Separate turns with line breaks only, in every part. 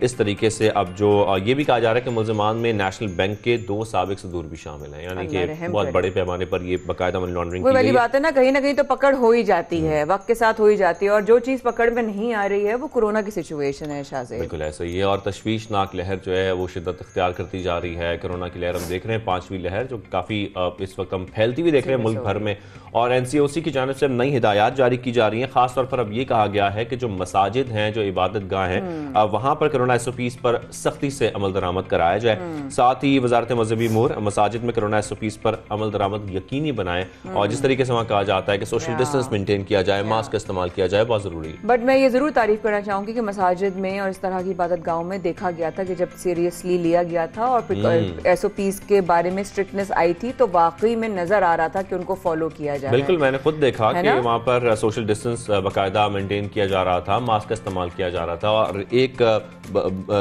اس طریقے سے اب جو یہ بھی کہا جا رہا ہے کہ ملزمان میں نیشنل بینک کے 2 سابق صدور بھی شامل ہیں, یعنی کہ بہت بڑے پیمانے پر یہ باقاعدہ منی لانڈرنگ کی گئی.
وہی بات ہے نا, کہیں نہ کہیں تو پکڑ ہو ہی جاتی ہے, وقت کے ساتھ ہو ہی جاتی ہے, اور جو چیز پکڑ میں نہیں آ رہی ہے وہ کورونا کی سچویشن ہے. شاہزیب
بالکل ایسا ہی ہے, اور تشویشناک لہر جو ہے وہ شدت اختیار کرتی جا رہی ہے. کورونا کی لہر ہم دیکھ رہے ہیں, 5ویں لہر جو کافی اس وقت ہم پھیلتی ہوئی دیکھ رہے ہیں ملک بھر میں, اور NCOC کی جانب سے نئی ہدایات جاری کی جا رہی ہیں. خاص طور پر اب یہ کہا گیا ہے کہ جو مساجد ہیں, جو عبادت گاہ ہیں, وہاں پر کورونا SOPs پر سختی سے عمل درآمد کرایا جائے. ساتھ ہی وزارت مذہبی امور مساجد میں کورونا SOPs پر عمل درآمد یقینی بنائیں, اور جس طریقے سے وہاں کہا جاتا ہے کہ سوشل ڈسٹنس مینٹین کیا جائے, ماسک کا استعمال کیا جائے, بہت ضروری ہے.
بٹ میں یہ ضرور تعریف کرنا چاہوں گی کہ مساجد میں اور اس طرح کی عبادت گاہوں میں دیکھا گیا تھا کہ جب سیریسلی لیا گیا تھا اور SOPs کے بارے میں اسٹرکٹنس آئی تھی تو واقعی میں نظر آ رہا تھا کہ ان کو فالو کیا جا رہا ہے.
بالکل, میں نے خود دیکھا کہ وہاں پر سوشل ڈسٹنس باقاعدہ مینٹین کیا جا رہا تھا, ماسک کا استعمال کیا جا رہا تھا, اور ایک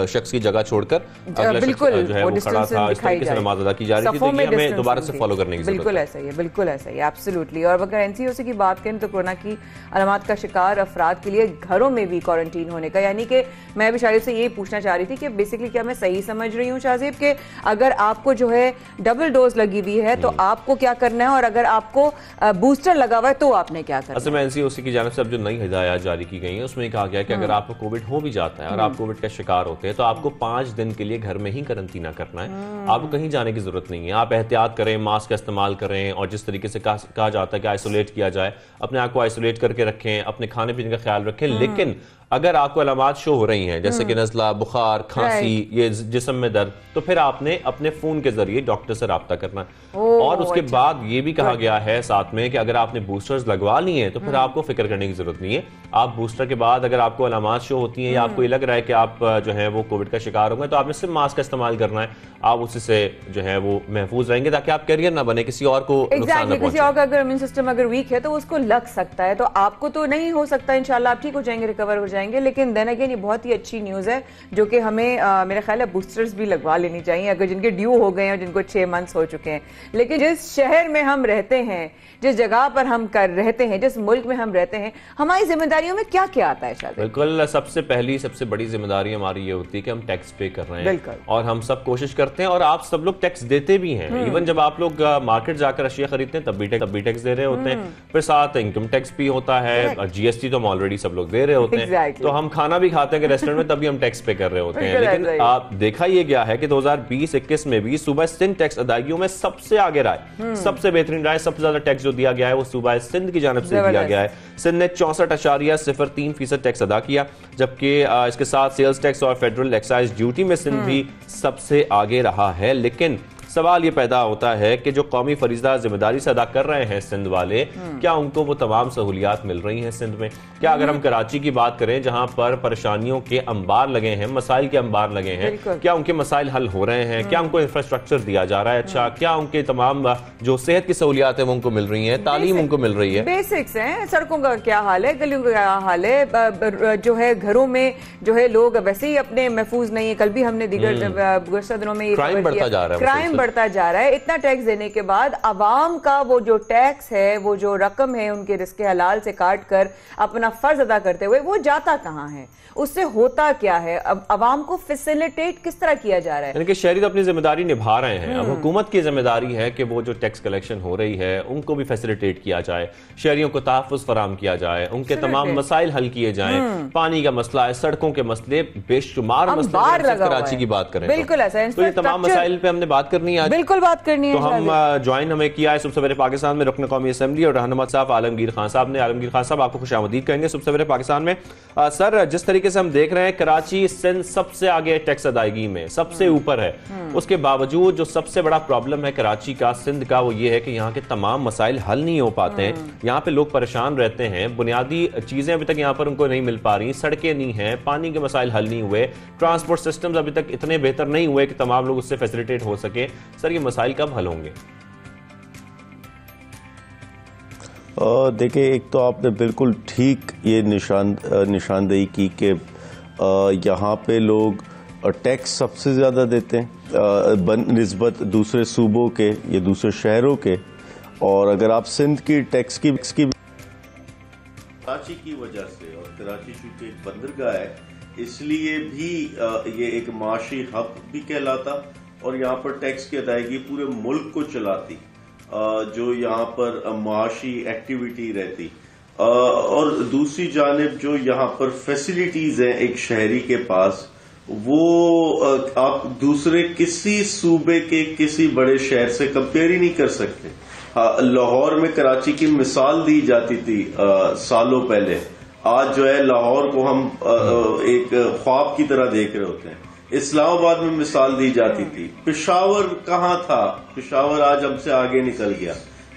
شخص کی جگہ چھوڑ کر اگلا شخص جو ہے وہ کھڑا تھا, اس طریقے سے نماز ادا کی جا رہی تھی. تو یہ ہمیں دوبارہ سے فالو کرنے کی ضرورت ہے.
بالکل ایسا ہی ہے, بالکل ایسا ہی ہے, ایبسولوٹلی. اور اگر NCOC کی بات کریں تو کورونا کی علامات کا شکار افراد کے لیے گھروں میں بھی کوارنٹین ہونے کا, یعنی کہ میں بھی شاہزیب سے یہ پوچھنا چاہ رہی تھی کہ بیسکلی کیا میں صحیح سمجھ رہی ہوں شاہزیب کہ اگر آپ کو جو ہے ڈبل ڈوز لگی ہوئی ہے تو آپ کو کیا کرنا ہے, اور اگر آپ کو بوسٹر لگا ہوا ہے تو آپ نے کیا کرنا ہے؟
اصل میں NCOC کی جانب سے اب جو نئی ہدایات جاری کی گئی ہیں اس میں کہا گیا ہے کہ اگر آپ کو کووڈ ہو بھی جاتا ہے اور آپ کووڈ کا شکار ہوتے ہیں تو آپ کو 5 دن کے لیے گھر میں ہی قرنطینہ کرنا ہے. آپ کو کہیں جانے کی ضرورت نہیں ہے, آپ احتیاط کریں, ماسک کا استعمال کریں, اور جس طریقے سے کہا جاتا ہے کہ آئسولیٹ کیا جائے, اپنے آپ کو آئسولیٹ کر کے رکھیں, اپنے کھانے پینے کا خیال رکھیں. لیکن اگر آپ کو علامات شو ہو رہی ہیں جیسے کہ نزلہ, بخار, کھانسی, یہ جسم میں درد, تو پھر آپ نے اپنے فون کے ذریعے ڈاکٹر سے رابطہ کرنا ہے. اور اس کے بعد یہ بھی کہا گیا ہے ساتھ میں کہ اگر آپ نے بوسٹرز لگوا لی ہیں تو پھر آپ کو فکر کرنے کی ضرورت نہیں ہے. آپ بوسٹر کے بعد اگر آپ کو علامات شو ہوتی ہیں یا آپ کو یہ لگ رہا ہے کہ آپ جو ہے وہ کووڈ کا شکار ہو گئے, تو آپ نے صرف ماسک کا استعمال کرنا ہے. آپ اسی سے جو ہے وہ محفوظ رہیں گے تاکہ آپ کیریئر نہ بنے, کسی اور کو نقصان نہ پہنچے.
کسی اور کا اگر امیون سسٹم اگر ویک ہے تو اس کو لگ سکتا ہے, تو آپ کو تو نہیں ہو سکتا, انشاءاللہ آپ ٹھیک ہو جائیں گے, ریکور ہو جائیں گے. لیکن دین اگین یہ بہت ہی اچھی نیوز ہے جو کہ ہمیں میرا خیال ہے بوسٹرز بھی لگوا لینی چاہیے اگر جن کے ڈیو ہو گئے ہیں اور جن کو 6 months ہو چکے ہیں. لیکن جس شہر میں ہم رہتے ہیں, جس جگہ پر ہم رہتے ہیں, جس ملک میں ہم رہتے ہیں, ہماری ذمہ داریوں میں کیا کیا آتا ہے شاید؟
بالکل, سب سے پہلی سب سے بڑی ذمہ داری ہماری یہ ہوتی ہے کہ ہم ٹیکس پے کر رہے ہیں, اور ہم سب کوشش کرتے ہیں, اور آپ سب لوگ ٹیکس دیتے بھی ہیں. ایون جب آپ لوگ مارکیٹ جا کر اشیاء خریدتے ہیں تب بھی ٹیکس دے رہے ہوتے ہیں. پھر ساتھ انکم ٹیکس بھی ہوتا ہے, GST تو ہم آلریڈی سب لوگ دے رہے ہوتے ہیں. تو ہم کھانا بھی کھاتے ہیں کہ ریسٹورنٹ میں, تب بھی ہم ٹیکس پے کر رہے ہوتے ہیں. لیکن آپ دیکھا یہ گیا ہے کہ 2020-21 میں بھی صوبہ سندھ ٹیکس ادائیگیوں میں سب سے آگے رہا ہے, سب سے بہترین رہا ہے. سب سے زیادہ ٹیکس جو دیا گیا ہے وہ صوبہ سندھ کی جانب سے دیا گیا ہے. سندھ نے 64.03% ٹیکس ادا کیا, جبکہ اس کے ساتھ سیلز ٹیکس اور فیڈرل ایکسائز ڈیوٹی میں سندھ بھی سب سے آگے رہا ہے. لیکن سوال یہ پیدا ہوتا ہے کہ جو قومی فریضہ ذمہ داری سے ادا کر رہے ہیں سندھ والے, کیا ان کو وہ تمام سہولیات مل رہی ہیں سندھ میں؟ کیا اگر ہم کراچی کی بات کریں جہاں پر پریشانیوں کے انبار لگے ہیں, مسائل کے انبار لگے ہیں, کیا ان کے مسائل حل ہو رہے ہیں؟ کیا ان کو انفراسٹرکچر دیا جا رہا ہے اچھا؟ کیا ان کے تمام جو صحت کی سہولیات ہیں وہ ان کو مل رہی ہیں, تعلیم ان کو مل رہی ہے؟
بیسکس ہیں, سڑکوں کا کیا حال ہے, گلیوں کا کیا حال ہے, جو ہے گھروں میں جو ہے لوگ ویسے ہی اپنے محفوظ نہیں ہیں. کل بھی ہم نے دیگر گزشتہ دنوں میں
کرائم بڑھتا
جا رہا ہے. اتنا ٹیکس دینے کے بعد عوام کا وہ جو ٹیکس ہے, وہ جو رقم ہے ان کے رزق حلال سے کاٹ کر اپنا فرض ادا کرتے ہوئے, وہ جاتا کہاں ہے؟ اس سے ہوتا کیا ہے؟ اب عوام کو فیسیلیٹیٹ کس طرح کیا جا رہا ہے؟
یعنی کہ شہری تو اپنی ذمہ داری نبھا رہے ہیں. اب حکومت کی ذمہ داری ہے کہ وہ جو ٹیکس کلیکشن ہو رہی ہے ان کو بھی فیسیلیٹیٹ کیا جائے, شہریوں کو تحفظ فراہم کیا جائے, ان کے تمام مسائل حل کیے جائیں. پانی کا مسئلہ ہے, سڑکوں کے مسئلے, بے شمار مسئلے, کراچی کی بات کریں
بالکل ایسا,
تو یہ تمام مسائل پہ ہم نے بات کرنی ہے.
بالکل بات کرنی ہے.
تو ہم جوائن ہمیں کیا ہے صبح سویرے پاکستان میں رکن قومی اسمبلی اور رہنما صاحب عالمگیر خان صاحب نے. عالمگیر خان صاحب آپ کو خوش آمدید کہیں گے صبح سویرے پاکستان میں. سر, جس طریقے سے ہم دیکھ رہے ہیں کراچی سندھ سب سے آگے ٹیکس ادائیگی میں سب سے اوپر ہے, اس کے باوجود جو سب سے بڑا پرابلم ہے کراچی کا, سندھ کا, وہ یہ ہے کہ یہاں کے تمام مسائل حل نہیں ہو پاتے ہیں. یہاں پہ لوگ پریشان رہتے ہیں, بنیادی چیزیں ابھی تک یہاں پر ان کو نہیں مل پا رہی, سڑکیں نہیں ہیں, پانی کے مسائل حل نہیں ہوئے, ٹرانسپورٹ سسٹمز ابھی تک اتنے بہتر نہیں ہوئے کہ تمام لوگ اس سے فیسیلیٹیٹ ہو سکے. سر, یہ مسائل کب حل ہوں گے؟
دیکھیں, ایک تو آپ نے بالکل ٹھیک یہ نشاندہی کی کہ یہاں پہ لوگ ٹیکس سب سے زیادہ دیتے ہیں, نسبت دوسرے صوبوں کے یا دوسرے شہروں کے. اور اگر آپ سندھ کی ٹیکس کی کراچی کی وجہ سے، اور کراچی چونکہ ایک بندرگاہ ہے اس لیے بھی یہ ایک معاشی ہب بھی کہلاتا، اور یہاں پر ٹیکس کی ادائیگی پورے ملک کو چلاتی، جو یہاں پر معاشی ایکٹیویٹی رہتی. اور دوسری جانب جو یہاں پر فیسلٹیز ہیں ایک شہری کے پاس، وہ آپ دوسرے کسی صوبے کے کسی بڑے شہر سے کمپیئر ہی نہیں کر سکتے. لاہور میں کراچی کی مثال دی جاتی تھی سالوں پہلے، آج جو ہے لاہور کو ہم ایک خواب کی طرح دیکھ رہے ہوتے ہیں. اسلام آباد میں مثال دی جاتی تھی، پشاور کہاں تھا، پشاور آج ہم سے آگے نکل گیا.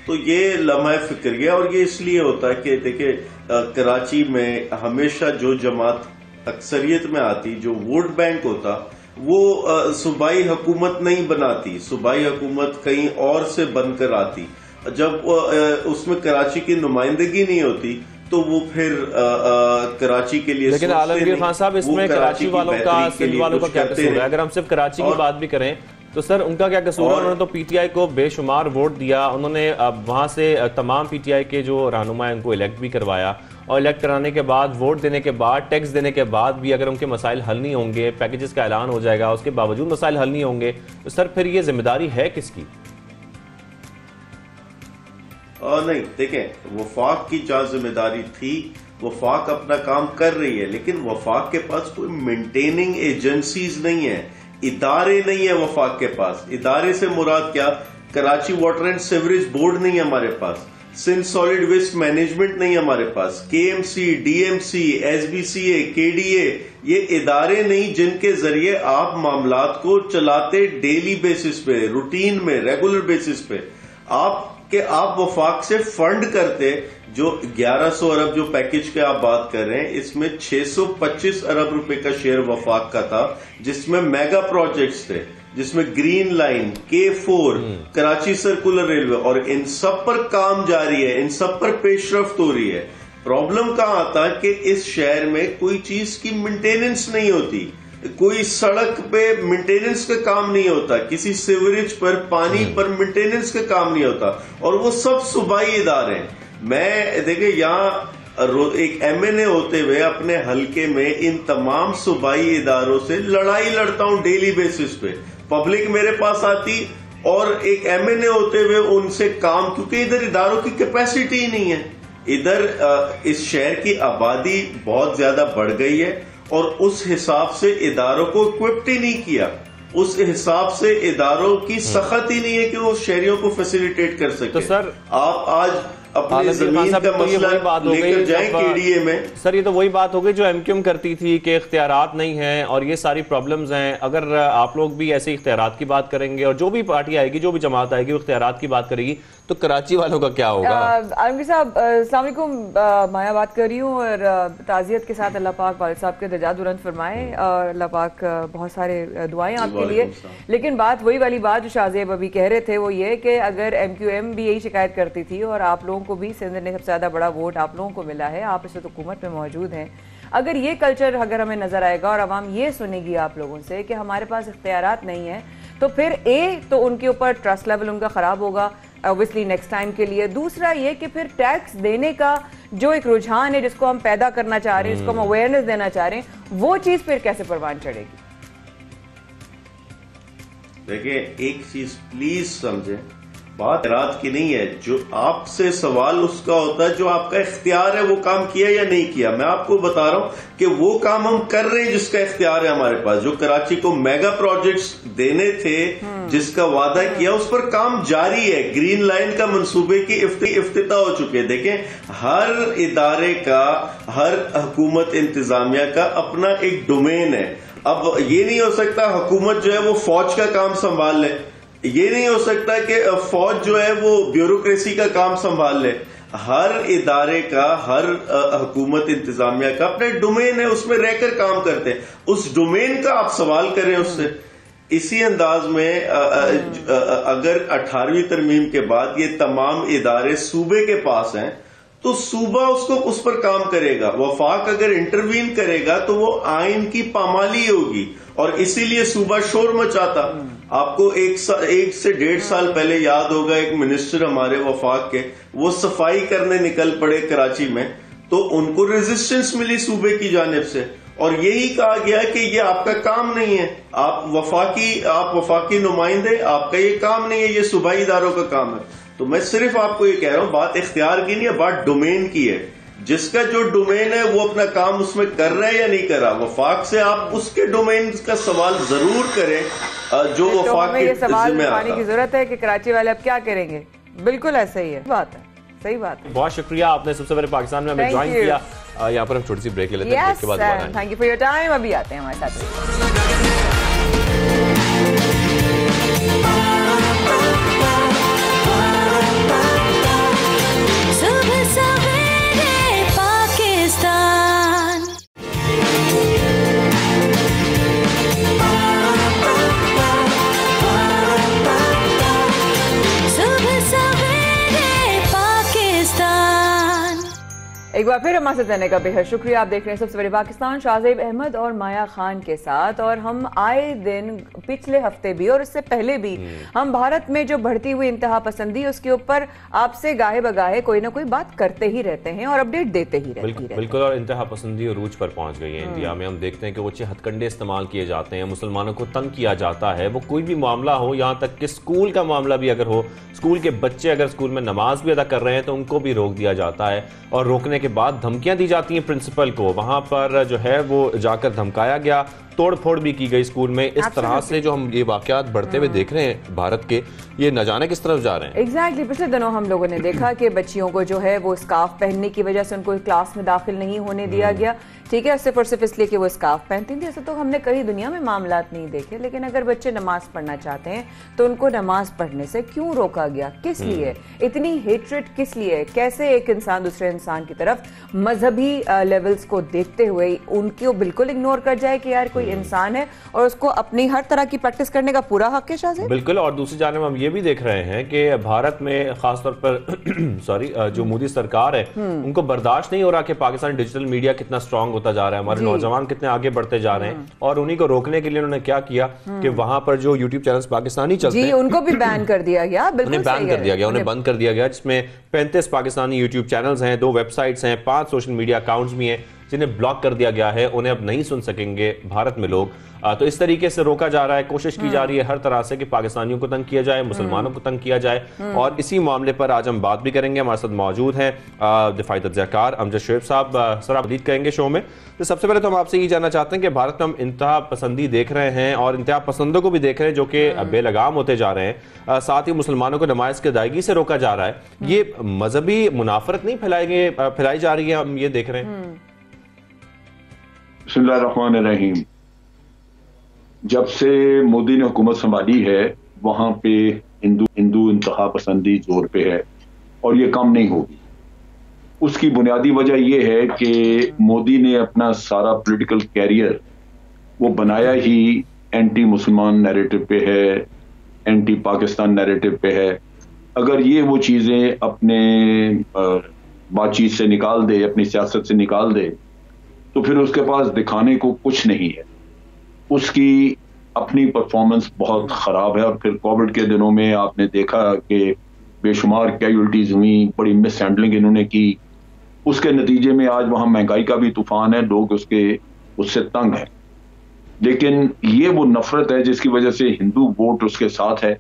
تو یہ لمحہ فکر گیا، اور یہ اس لیے ہوتا ہے کہ دیکھیں کراچی میں ہمیشہ جو جماعت اکثریت میں آتی، جو ووٹ بینک ہوتا، وہ صوبائی حکومت نہیں بناتی، صوبائی حکومت کہیں اور سے بن کر آتی. جب اس میں کراچی کی نمائندگی نہیں ہوتی تو وہ پھر کراچی کے لیے.
لیکن عالمگیر خان صاحب اس میں کراچی والوں کا، سندھ والوں کا کیا قصور ہے؟ اگر ہم صرف کراچی کی بات بھی کریں تو سر ان کا کیا قصور ہے؟ انہوں نے تو پی ٹی آئی کو بے شمار ووٹ دیا، انہوں نے وہاں سے تمام پی ٹی آئی کے جو رہنما ہیں ان کو الیکٹ بھی کروایا، اور الیکٹ کرانے کے بعد، ووٹ دینے کے بعد، ٹیکس دینے کے بعد بھی اگر ان کے مسائل حل نہیں ہوں گے، پیکیجز کا اعلان ہو جائے گا، اس کے باوجود مسائل حل نہیں ہوں گے، تو سر پھر یہ ذمہ داری ہے کس کی؟
نہیں، دیکھیں وفاق کی جہاں ذمہ داری تھی، وفاق اپنا کام کر رہی ہے، لیکن وفاق کے پاس کوئی مینٹیننگ ایجنسیز نہیں ہے، ادارے نہیں ہیں وفاق کے پاس. ادارے سے مراد کیا؟ Karachi water and sewerage board نہیں ہے ہمارے پاس، سندھ سالڈ ویسٹ مینجمنٹ نہیں ہے ہمارے پاس، K M C, D M C, S B C A, K D اے، یہ ادارے نہیں جن کے ذریعے آپ معاملات کو چلاتے ڈیلی بیسس پہ، روٹین میں، ریگولر بیسس پہ. آپ وفاق سے فنڈ کرتے، جو 1100 ارب جو پیکج کے آپ بات کر رہے ہیں، اس میں 625 ارب روپے کا شیئر وفاق کا تھا، جس میں میگا پروجیکٹس تھے، جس میں green line, K4، Karachi circular railway, اور ان سب پر کام جاری ہے، ان سب پر پیش رفت ہو رہی ہے. پرابلم کہاں آتا ہے کہ اس شہر میں کوئی چیز کی مینٹیننس نہیں ہوتی، کوئی سڑک پہ مینٹیننس کا کام نہیں ہوتا، کسی سیوریج پر، پانی پر مینٹیننس کا کام نہیں ہوتا، اور وہ سب صوبائی ادارے ہیں. میں دیکھیں یہاں ایک ایم این اے ہوتے ہوئے اپنے حلقے میں ان تمام صوبائی اداروں سے لڑائی لڑتا ہوں ڈیلی بیسس پہ. پبلک میرے پاس آتی اور ایک ایم این اے ہوتے ہوئے ان سے کام، کیونکہ ادھر اداروں کی کیپیسٹی ہی نہیں ہے. ادھر اس شہر کی آبادی بہت زیادہ بڑھ گئی ہے، اور اس حساب سے اداروں کو اکوپڈ ہی نہیں کیا، اس حساب سے اداروں کی سخت ہی نہیں ہے کہ وہ شہریوں کو فیسیلیٹیٹ کر سکے.
تو سر
آپ آج اپنے زمین کا مسئلہ لے کر جائیں کے ڈی اے میں.
سر یہ تو وہی بات ہو گئی جو ایم کیو ایم کرتی تھی کہ اختیارات نہیں ہیں اور یہ ساری پرابلمز ہیں. اگر آپ لوگ بھی ایسے اختیارات کی بات کریں گے، اور جو بھی پارٹی آئے گی، جو بھی جماعت آئے گی وہ اختیارات کی بات کرے گی، تو کراچی والوں کا کیا ہوگا؟
عالمگیر صاحب السلام علیکم. مایا بات کر رہی ہوں، اور تعزیت کے ساتھ اللہ پاک والد صاحب کے درجات بلند فرمائے، اور اللہ پاک بہت سارے دعائیں آپ کے لیے. لیکن بات وہی والی بات جو شاہ زیب ابھی کہہ رہے تھے، وہ یہ کہ اگر ایم کیو ایم بھی یہی شکایت کرتی تھی، اور آپ لوگوں کو بھی سندھ نے سب سے زیادہ بڑا ووٹ آپ لوگوں کو ملا ہے، آپ اس وقت حکومت میں موجود ہیں، اگر یہ کلچر اگر ہمیں نظر آئے گا اور عوام یہ سنے گی آپ لوگوں سے کہ ہمارے پاس اختیارات نہیں ہیں، تو پھر تو ان کے اوپر ٹرسٹ لیول ان کا خراب ہوگا obviously نیکسٹ ٹائم کے لیے. دوسرا یہ کہ پھر ٹیکس دینے کا جو ایک رجحان ہے جس کو ہم پیدا کرنا چاہ رہے ہیں، جس کو ہم اویئرنس دینا چاہ رہے ہیں، وہ چیز پھر کیسے پروان چڑھے گی؟
دیکھیں ایک چیز پلیز سمجھیں، بات رات کی نہیں ہے. جو آپ سے سوال اس کا ہوتا ہے جو آپ کا اختیار ہے، وہ کام کیا یا نہیں کیا. میں آپ کو بتا رہا ہوں کہ وہ کام ہم کر رہے ہیں جس کا اختیار ہے ہمارے پاس. جو کراچی کو میگا پروجیکٹس دینے تھے، جس کا وعدہ کیا، اس پر کام جاری ہے. گرین لائن کا منصوبے کی افتتاح ہو چکے. دیکھیں ہر ادارے کا، ہر حکومت انتظامیہ کا اپنا ایک ڈومین ہے. اب یہ نہیں ہو سکتا حکومت جو ہے وہ فوج کا کام سنبھال لے، یہ نہیں ہو سکتا کہ فوج جو ہے وہ بیوروکریسی کا کام سنبھال لے. ہر ادارے کا، ہر حکومت انتظامیہ کا اپنا ڈومین ہے، اس میں رہ کر کام کرتے ہیں. اس ڈومین کا آپ سوال کریں اس سے. اسی انداز میں اگر 18ویں ترمیم کے بعد یہ تمام ادارے صوبے کے پاس ہیں تو صوبہ اس پر کام کرے گا. وفاق اگر انٹروین کرے گا تو وہ آئین کی پامالی ہوگی، اور اسی لیے صوبہ شور مچاتا. آپ کو 1 سے 1.5 سال پہلے یاد ہوگا ایک منسٹر ہمارے وفاق کے وہ صفائی کرنے نکل پڑے کراچی میں، تو ان کو ریزسٹنس ملی صوبے کی جانب سے، اور یہی کہا گیا کہ یہ آپ کا کام نہیں ہے، آپ وفاقی نمائندے، آپ کا یہ کام نہیں ہے، یہ صوبائی اداروں کا کام ہے۔ تو میں صرف آپ کو یہ کہہ رہا ہوں، بات اختیار کی نہیں ہے، بات ڈومین کی ہے۔ جس کا جو ڈومین ہے وہ اپنا کام اس میں کر رہا ہے یا نہیں کر رہا، وفاق سے آپ اس کے ڈومین کا سوال ضرور کریں جو وفاق کے
سوال
ذمہ
اٹھانے کی
آتا۔
ضرورت ہے کہ کراچی والے اب کیا کریں گے، بالکل ایسا ہی ہے، بات ہے، صحیح بات ہے۔
بہت شکریہ، آپ نے سب سے پہلے پاکستان میں ہمیں جوائن کیا۔ یہاں پر ہم چھوٹی سی بریک لے لیتے ہیں، بریک کے بعد دوبارہ آئیں گے۔
Thank you for your time, ابھی آتے ہیں ہمارے ساتھ۔ ایک بار پھر ہمارے ساتھ رہنے کا بہت شکریہ۔ آپ دیکھ رہے ہیں سب سے بڑے پاکستان، شاہزیب احمد اور مایا خان کے ساتھ، اور ہم آئے دن پچھلے ہفتے بھی اور اس سے پہلے بھی ہم بھارت میں جو بڑھتی ہوئی انتہا پسندی اس کے اوپر آپ سے گاہے بگاہے کوئی نہ کوئی بات کرتے ہی رہتے ہیں اور اپڈیٹ دیتے ہی رہتے ہیں۔
بالکل، اور انتہا پسندی عروج پر پہنچ گئی ہے انڈیا میں۔ ہم دیکھتے ہیں کہ اونچے ہتھ کنڈے استعمال کیے جاتے ہیں، مسلمانوں کو تنگ کیا جاتا ہے، وہ کوئی بھی معاملہ ہو، یہاں تک کہ اسکول کا معاملہ بھی اگر ہو، اسکول کے بچے اگر اسکول میں نماز بھی ادا کر رہے ہیں تو ان کو بھی روک دیا جاتا ہے، اور روکنے کے بعد دھمکیاں دی جاتی ہیں پرنسپل کو۔ وہاں پر جو ہے وہ جا کر دھمکایا گیا، توڑ پھوڑ بھی کی گئی اسکول میں۔ اس طرح سے جو ہم یہ واقعات بڑھتے ہوئے دیکھ رہے ہیں بھارت کے، یہ نہ جانے کس طرف جا رہے ہیں۔
ایگزیکٹلی، پچھلے دنوں ہم لوگوں نے دیکھا کہ بچیوں کو جو ہے وہ اسکارف پہننے کی وجہ سے ان کو کلاس میں داخل نہیں ہونے دیا گیا، ٹھیک ہے، صرف اور صرف اس لیے کہ وہ اسکارف پہنتی تھی۔ ایسے تو ہم نے کئی دنیا میں معاملات نہیں دیکھے، لیکن اگر بچے نماز پڑھنا چاہتے ہیں تو ان کو نماز پڑھنے سے کیوں روکا گیا، کس لیے اتنی ہیٹریٹ، کس لیے، کیسے ایک انسان دوسرے انسان کی طرف مذہبی لیولز کو دیکھتے ہوئے ان کو بالکل اگنور کر جائے کہ یار کوئی انسان ہے اور اس کو اپنی ہر طرح کی پریکٹس کرنے کا پورا حق ہے۔ شاہزیب
بالکل، اور دوسری جانب ہم یہ بھی دیکھ رہے ہیں کہ بھارت میں خاص طور پر جو مودی سرکار ہے ان کو برداشت نہیں ہو رہا کہ پاکستان ڈیجیٹل میڈیا کتنا اسٹرانگ ہوتا جا رہا ہے، ہمارے نوجوان کتنے آگے بڑھتے جا رہے ہیں، اور انہی کو روکنے کے لیے انہوں نے کیا کیا کہ وہاں پر جو یوٹیوب چینلز پاکستانی چلتے ہیں
ان کو بھی بین کر دیا گیا،
انہیں بین کر دیا گیا، انہیں بند کر دیا گیا، جس میں 35 پاکستانی یوٹیوب چینلز ہیں، 2 ویب سائٹس ہیں، 5 سوشل میڈیا اکاؤنٹس بھی ہیں جنہیں بلاک کر دیا گیا ہے، انہیں اب نہیں سن سکیں گے بھارت میں لوگ۔ تو اس طریقے سے روکا جا رہا ہے، کوشش کی جا رہی ہے ہر طرح سے کہ پاکستانیوں کو تنگ کیا جائے، مسلمانوں کو تنگ کیا جائے، اور اسی معاملے پر آج ہم بات بھی کریں گے۔ ہمارے ساتھ موجود ہیں دفاعی تجزیہ کار امجد شعیب صاحب، سر آپ مزید کہیں گے شو میں۔ تو سب سے پہلے تو ہم آپ سے یہ جاننا چاہتے ہیں کہ بھارت میں ہم انتہا پسندی دیکھ رہے ہیں اور انتہا پسندوں کو بھی دیکھ رہے ہیں جو کہ بے لگام ہوتے جا رہے ہیں، ساتھ ہی مسلمانوں کو نماز کی ادائیگی سے روکا جا رہا ہے، یہ مذہبی منافرت نہیں پھیلائی جا رہی ہے، ہم یہ دیکھ رہے ہیں۔
بسم اللہ الرحمن الرحیم۔ جب سے مودی نے حکومت سنبھالی ہے وہاں پہ ہندو انتہا پسندی زور پہ ہے اور یہ کم نہیں ہوگی۔ اس کی بنیادی وجہ یہ ہے کہ مودی نے اپنا سارا پولیٹیکل کیریئر وہ بنایا ہی اینٹی مسلمان نیریٹو پہ ہے، اینٹی پاکستان نیریٹو پہ ہے۔ اگر یہ وہ چیزیں اپنے بات چیت سے نکال دے، اپنی سیاست سے نکال دے، تو پھر اس کے پاس دکھانے کو کچھ نہیں ہے۔ اس کی اپنی پرفارمنس بہت خراب ہے، اور پھر کووڈ کے دنوں میں آپ نے دیکھا کہ بے شمار کیجولٹیز ہوئیں، بڑی مس ہینڈلنگ انہوں نے کی، اس کے نتیجے میں آج وہاں مہنگائی کا بھی طوفان ہے، لوگ اس سے تنگ ہیں۔ لیکن یہ وہ نفرت ہے جس کی وجہ سے ہندو ووٹ اس کے ساتھ ہے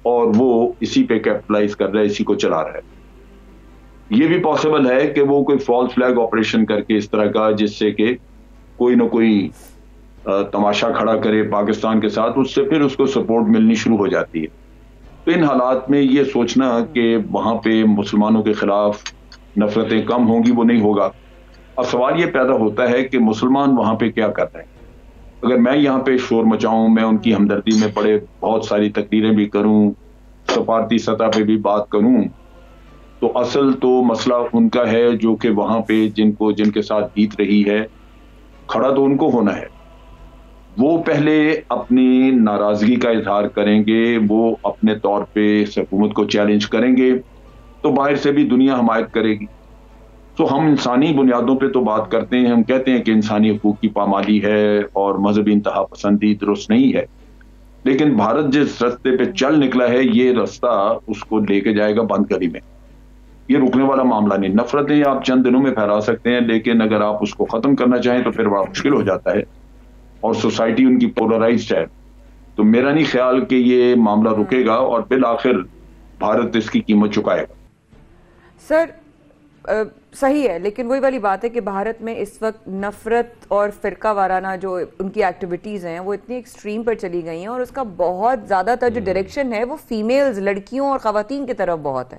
اور وہ اسی پہ کیپٹلائز کر رہا ہے، اسی کو چلا رہا ہے۔ یہ بھی پاسبل ہے کہ وہ کوئی فالس فلیگ آپریشن کر کے اس طرح کا، جس سے کہ کوئی نہ کوئی تماشا کھڑا کرے پاکستان کے ساتھ، اس سے پھر اس کو سپورٹ ملنی شروع ہو جاتی ہے۔ تو ان حالات میں یہ سوچنا کہ وہاں پہ مسلمانوں کے خلاف نفرتیں کم ہوں گی، وہ نہیں ہوگا۔ اب سوال یہ پیدا ہوتا ہے کہ مسلمان وہاں پہ کیا کر رہے ہیں۔ اگر میں یہاں پہ شور مچاؤں، میں ان کی ہمدردی میں بہت ساری تقریریں بھی کروں، سفارتی سطح پہ بھی بات کروں، تو اصل تو مسئلہ ان کا ہے جو کہ وہاں پہ جن کے ساتھ بیت رہی ہے، کھڑا تو ان کو ہونا ہے۔ وہ پہلے اپنی ناراضگی کا اظہار کریں گے، وہ اپنے طور پہ اس حکومت کو چیلنج کریں گے، تو باہر سے بھی دنیا حمایت کرے گی۔ تو ہم انسانی بنیادوں پہ تو بات کرتے ہیں، ہم کہتے ہیں کہ انسانی حقوق کی پامالی ہے اور مذہبی انتہا پسندی درست نہیں ہے، لیکن بھارت جس راستے پہ چل نکلا ہے یہ راستہ اس کو لے کے جائے گا بند گلی میں. یہ رکنے والا معاملہ نہیں. نفرتیں آپ چند دنوں میں پھیلا سکتے ہیں لیکن اگر آپ اس کو ختم کرنا چاہیں تو پھر بڑا مشکل ہو جاتا ہے, اور سوسائٹی ان کی پولرائزڈ ہے. تو میرا نہیں خیال کہ یہ معاملہ رکے گا اور بالآخر بھارت اس کی قیمت چکائے گا.
سر صحیح ہے, لیکن وہی والی بات ہے کہ بھارت میں اس وقت نفرت اور فرقہ وارانہ جو ان کی ایکٹیویٹیز ہیں وہ اتنی ایکسٹریم پر چلی گئی ہیں, اور اس کا بہت زیادہ تر جو ڈائریکشن ہے وہ فیمیلز, لڑکیوں اور خواتین کی طرف بہت ہے.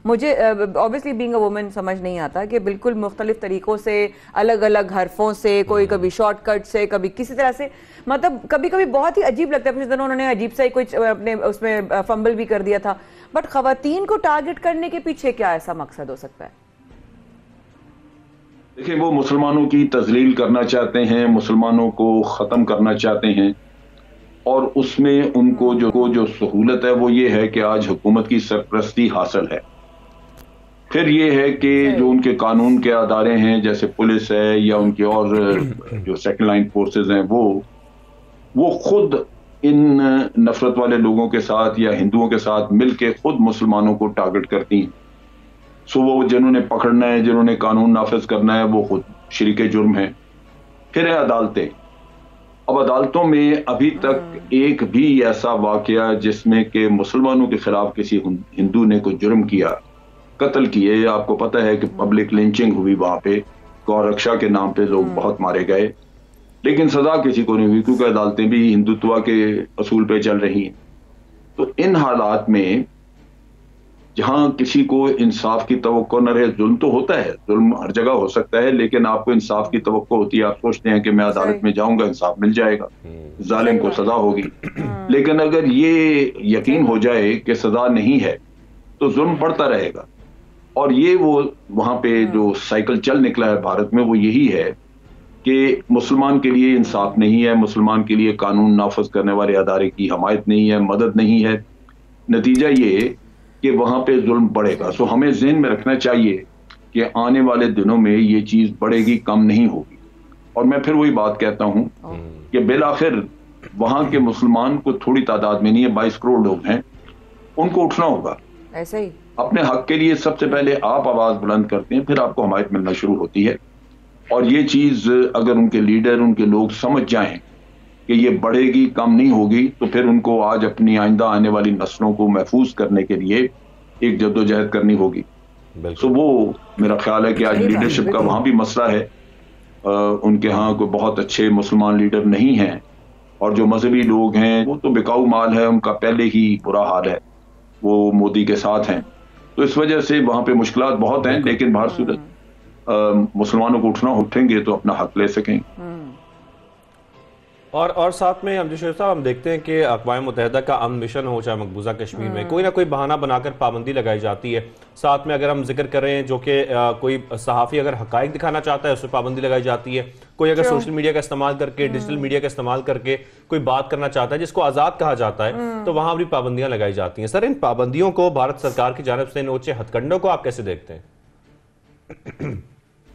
مجھے obviously being a woman سمجھ نہیں آتا کہ بالکل مختلف طریقوں سے, الگ الگ حرفوں سے, کوئی کبھی شارٹ کٹ سے, کبھی کسی طرح سے, مطلب کبھی کبھی بہت ہی عجیب لگتا ہے. پچھلے دنوں انہوں نے عجیب سا کچھ اپنے اس میں فمبل بھی کر دیا تھا. بٹ خواتین کو ٹارگٹ کرنے کے پیچھے کیا ایسا مقصد ہو سکتا ہے؟
دیکھیں, وہ مسلمانوں کی تذلیل کرنا چاہتے ہیں, مسلمانوں کو ختم کرنا چاہتے ہیں, اور اس میں ان کو جو سہولت ہے وہ یہ ہے کہ آج حکومت کی سرپرستی حاصل ہے. پھر یہ ہے کہ جو ان کے قانون کے ادارے ہیں جیسے پولیس ہے یا ان کی اور جو سیکنڈ لائن فورسز ہیں وہ خود ان نفرت والے لوگوں کے ساتھ یا ہندوؤں کے ساتھ مل کے خود مسلمانوں کو ٹارگٹ کرتی ہیں. سو وہ جنہوں نے پکڑنا ہے, جنہوں نے قانون نافذ کرنا ہے, وہ خود شریک جرم ہیں. پھر ہے عدالتیں. اب عدالتوں میں ابھی تک ایک بھی ایسا واقعہ جس میں کہ مسلمانوں کے خلاف کسی ہندو نے کوئی جرم کیا, قتل کیے, آپ کو پتہ ہے کہ پبلک لنچنگ ہوئی وہاں پہ, گو رکشا کے نام پہ لوگ بہت مارے گئے, لیکن سزا کسی کو نہیں ہوئی کیونکہ عدالتیں بھی ہندوتوا کے اصول پہ چل رہی ہیں. تو ان حالات میں جہاں کسی کو انصاف کی توقع نہ رہے, ظلم تو ہوتا ہے, ظلم ہر جگہ ہو سکتا ہے, لیکن آپ کو انصاف کی توقع ہوتی ہے. آپ سوچتے ہیں کہ میں عدالت میں جاؤں گا, انصاف مل جائے گا, ظالم کو سزا ہوگی. لیکن اگر یہ یقین ہو جائے کہ سزا نہیں ہے تو ظلم بڑھتا رہے گا. اور یہ وہ وہاں پہ جو سائیکل چل نکلا ہے بھارت میں وہ یہی ہے کہ مسلمان کے لیے انصاف نہیں ہے, مسلمان کے لیے قانون نافذ کرنے والے ادارے کی حمایت نہیں ہے, مدد نہیں ہے. نتیجہ یہ کہ وہاں پہ ظلم بڑھے گا. سو ہمیں ذہن میں رکھنا چاہیے کہ آنے والے دنوں میں یہ چیز بڑھے گی, کم نہیں ہوگی. اور میں پھر وہی بات کہتا ہوں کہ بالآخر وہاں کے مسلمان کو تھوڑی تعداد میں نہیں ہے, 22 کروڑ لوگ ہیں, ان کو اٹھنا ہوگا.
ایسے ہی
اپنے حق کے لیے سب سے پہلے آپ آواز بلند کرتے ہیں, پھر آپ کو حمایت ملنا شروع ہوتی ہے. اور یہ چیز اگر ان کے لیڈر, ان کے لوگ سمجھ جائیں کہ یہ بڑھے گی, کم نہیں ہوگی, تو پھر ان کو آج اپنی آئندہ آنے والی نسلوں کو محفوظ کرنے کے لیے ایک جدوجہد کرنی ہوگی. تو وہ میرا خیال ہے کہ آج لیڈرشپ کا وہاں بھی مسئلہ ہے. ان کے ہاں کوئی بہت اچھے مسلمان لیڈر نہیں ہیں, اور جو مذہبی لوگ ہیں وہ تو بکاؤ مال ہے, ان کا پہلے ہی برا حال ہے, وہ مودی کے ساتھ ہیں. تو اس وجہ سے وہاں پہ مشکلات بہت ہیں, لیکن بہر صورت مسلمانوں کو اٹھیں گے تو اپنا حق لے سکیں.
اور ساتھ میں ہم شریف صاحب ہم دیکھتے ہیں کہ اقوام متحدہ کا امن مشن ہو چاہے مقبوضہ کشمیر میں, کوئی نہ کوئی بہانہ بنا کر پابندی لگائی جاتی ہے. ساتھ میں اگر ہم ذکر کریں جو کہ کوئی صحافی اگر حقائق دکھانا چاہتا ہے اس پہ پابندی لگائی جاتی ہے, کوئی اگر سوشل میڈیا کا استعمال کر کے, ڈیجیٹل میڈیا کا استعمال کر کے کوئی بات کرنا چاہتا ہے جس کو آزاد کہا جاتا ہے, تو وہاں بھی پابندیاں لگائی جاتی ہیں. سر, ان پابندیوں کو بھارت سرکار کی جانب سے نوچے ہتھ کنڈوں کو آپ کیسے دیکھتے ہیں؟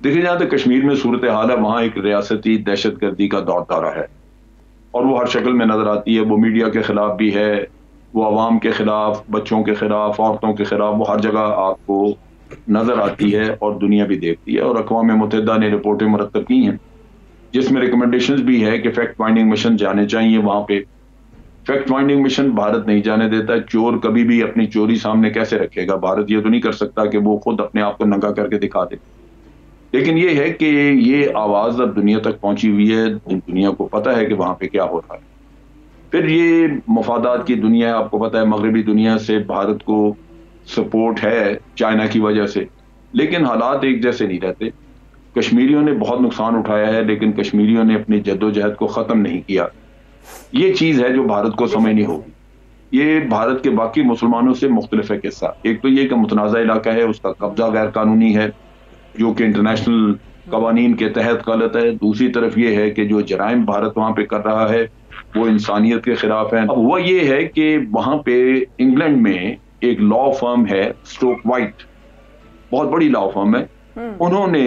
دیکھیں, جہاں تک کشمیر میں صورتحال ہے وہاں ایک ریاستی دہشت گردی کا دور دورہ ہے, اور وہ ہر شکل میں نظر آتی ہے. وہ میڈیا کے خلاف بھی ہے, وہ عوام کے خلاف, بچوں کے خلاف, عورتوں کے خلاف, وہ ہر جگہ آپ کو نظر آتی ہے اور دنیا بھی دیکھتی ہے. اور اقوام متحدہ نے رپورٹیں مرتب کی ہیں جس میں ریکمنڈیشنز بھی ہے کہ فیکٹ فائنڈنگ مشن جانے چاہیے وہاں پہ. فیکٹ فائنڈنگ مشن بھارت نہیں جانے دیتا. چور کبھی بھی اپنی چوری سامنے کیسے رکھے گا؟ بھارت یہ تو نہیں کر سکتا کہ وہ خود اپنے آپ کو ننگا کر کے دکھا دے. لیکن یہ ہے کہ یہ آواز اب دنیا تک پہنچی ہوئی ہے, دنیا کو پتہ ہے کہ وہاں پہ کیا ہو رہا ہے. پھر یہ مفادات کی دنیا ہے, آپ کو پتہ ہے مغربی دنیا سے بھارت کو سپورٹ ہے چائنا کی وجہ سے, لیکن حالات ایک جیسے نہیں رہتے. کشمیریوں نے بہت نقصان اٹھایا ہے, لیکن کشمیریوں نے اپنی جدوجہد کو ختم نہیں کیا. یہ چیز ہے جو بھارت کو سمجھنی ہوگی. یہ بھارت کے باقی مسلمانوں سے مختلف ہے قصہ. ایک تو یہ کہ متنازع علاقہ ہے, اس کا قبضہ غیر قانونی ہے جو کہ انٹرنیشنل قوانین کے تحت غلط ہے. دوسری طرف یہ ہے کہ جو جرائم بھارت وہاں پہ کر رہا ہے وہ انسانیت کے خلاف ہیں. اب وہ یہ ہے کہ وہاں پہ انگلینڈ میں ایک لا فرم ہے اسٹوک وائٹ, بہت بڑی لا فرم ہے. انہوں نے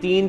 3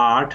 8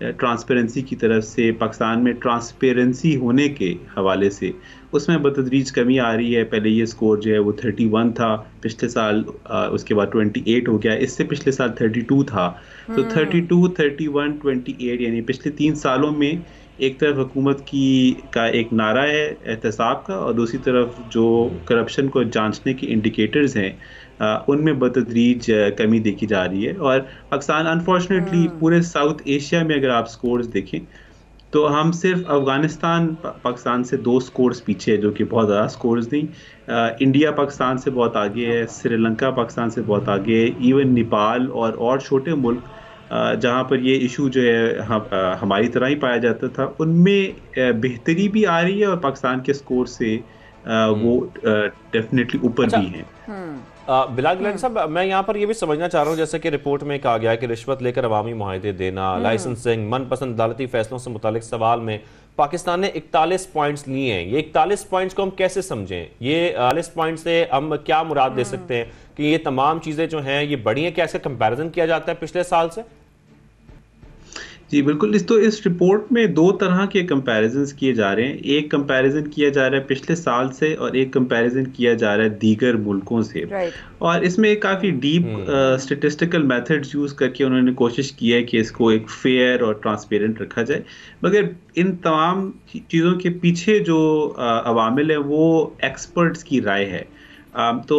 ٹرانسپیرنسی کی طرف سے، پاکستان میں ٹرانسپیرنسی ہونے کے حوالے سے اس میں بتدریج کمی آ رہی ہے. پہلے یہ سکور جو ہے وہ 31 تھا پچھلے سال، اس کے بعد 28 ہو گیا، اس سے پچھلے سال 32 تھا. تو 32 31 28 یعنی پچھلے 3 سالوں میں ایک طرف حکومت کا ایک نعرہ ہے احتساب کا، اور دوسری طرف جو کرپشن کو جانچنے کے انڈیکیٹرز ہیں ان میں بتدریج کمی دیکھی جا رہی ہے. اور پاکستان انفارچونیٹلی پورے ساؤتھ ایشیا میں اگر آپ سکورز دیکھیں تو ہم صرف افغانستان پاکستان سے 2 سکورز پیچھے ہے، جو کہ بہت زیادہ سکورز نہیں. انڈیا پاکستان سے بہت آگے ہے، سری لنکا پاکستان سے بہت آگے ہے، ایون نیپال اور چھوٹے ملک جہاں پر یہ ایشو جو ہے ہماری طرح ہی پایا جاتا تھا، ان میں بہتری بھی آ رہی ہے، اور پاکستان کے سکور سے وہ ڈیفینیٹلی اوپر بھی ہیں.
بلال گیلانی صاحب، میں یہاں پر یہ بھی سمجھنا چاہ رہا ہوں، جیسے کہ رپورٹ میں کہا گیا ہے کہ رشوت لے کر عوامی معاہدے دینا، لائسنسنگ، من پسند عدالتی فیصلوں سے متعلق سوال میں پاکستان نے 41 پوائنٹس لیے ہیں. یہ 41 پوائنٹس کو ہم کیسے سمجھیں؟ یہ 41 پوائنٹس سے ہم کیا مراد دے سکتے ہیں کہ یہ تمام چیزیں جو ہیں یہ بڑی ہیں؟ کیا اس کا کمپیریزن کیا جاتا ہے پچھلے سال سے؟
جی بالکل. اس رپورٹ میں 2 طرح کے کمپیریزنز کیے جا رہے ہیں. ایک کمپیریزن کیا جا رہا ہے پچھلے سال سے، اور ایک کمپیریزن کیا جا رہا ہے دیگر ملکوں سے. اور اس میں کافی ڈیپ اسٹیٹسٹیکل میتھڈز یوز کر کے انہوں نے کوشش کی ہے کہ اس کو ایک فیئر اور ٹرانسپیرنٹ رکھا جائے. مگر ان تمام چیزوں کے پیچھے جو عوامل ہیں وہ ایکسپرٹس کی رائے ہے. تو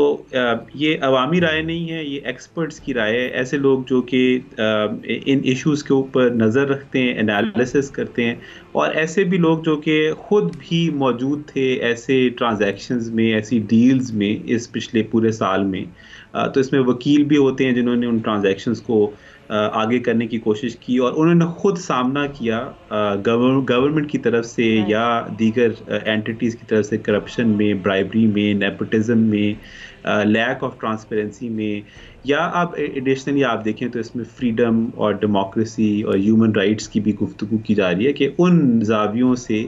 یہ عوامی رائے نہیں ہے، یہ ایکسپرٹس کی رائے ہے. ایسے لوگ جو کہ ان ایشوز کے اوپر نظر رکھتے ہیں، انالیسس کرتے ہیں، اور ایسے بھی لوگ جو کہ خود بھی موجود تھے ایسے ٹرانزیکشنز میں، ایسی ڈیلز میں اس پچھلے پورے سال میں. تو اس میں وکیل بھی ہوتے ہیں جنہوں نے ان ٹرانزیکشنز کو آگے کرنے کی کوشش کی، اور انہوں نے خود سامنا کیا گورنمنٹ کی طرف سے یا دیگر اینٹیٹیز کی طرف سے کرپشن میں، برائبری میں، نیپوٹزم میں، لیک آف ٹرانسپیرنسی میں. یا آپ ایڈیشنلی آپ دیکھیں تو اس میں فریڈم اور ڈیموکریسی اور ہیومن رائٹس کی بھی گفتگو کی جا رہی ہے کہ ان زاویوں سے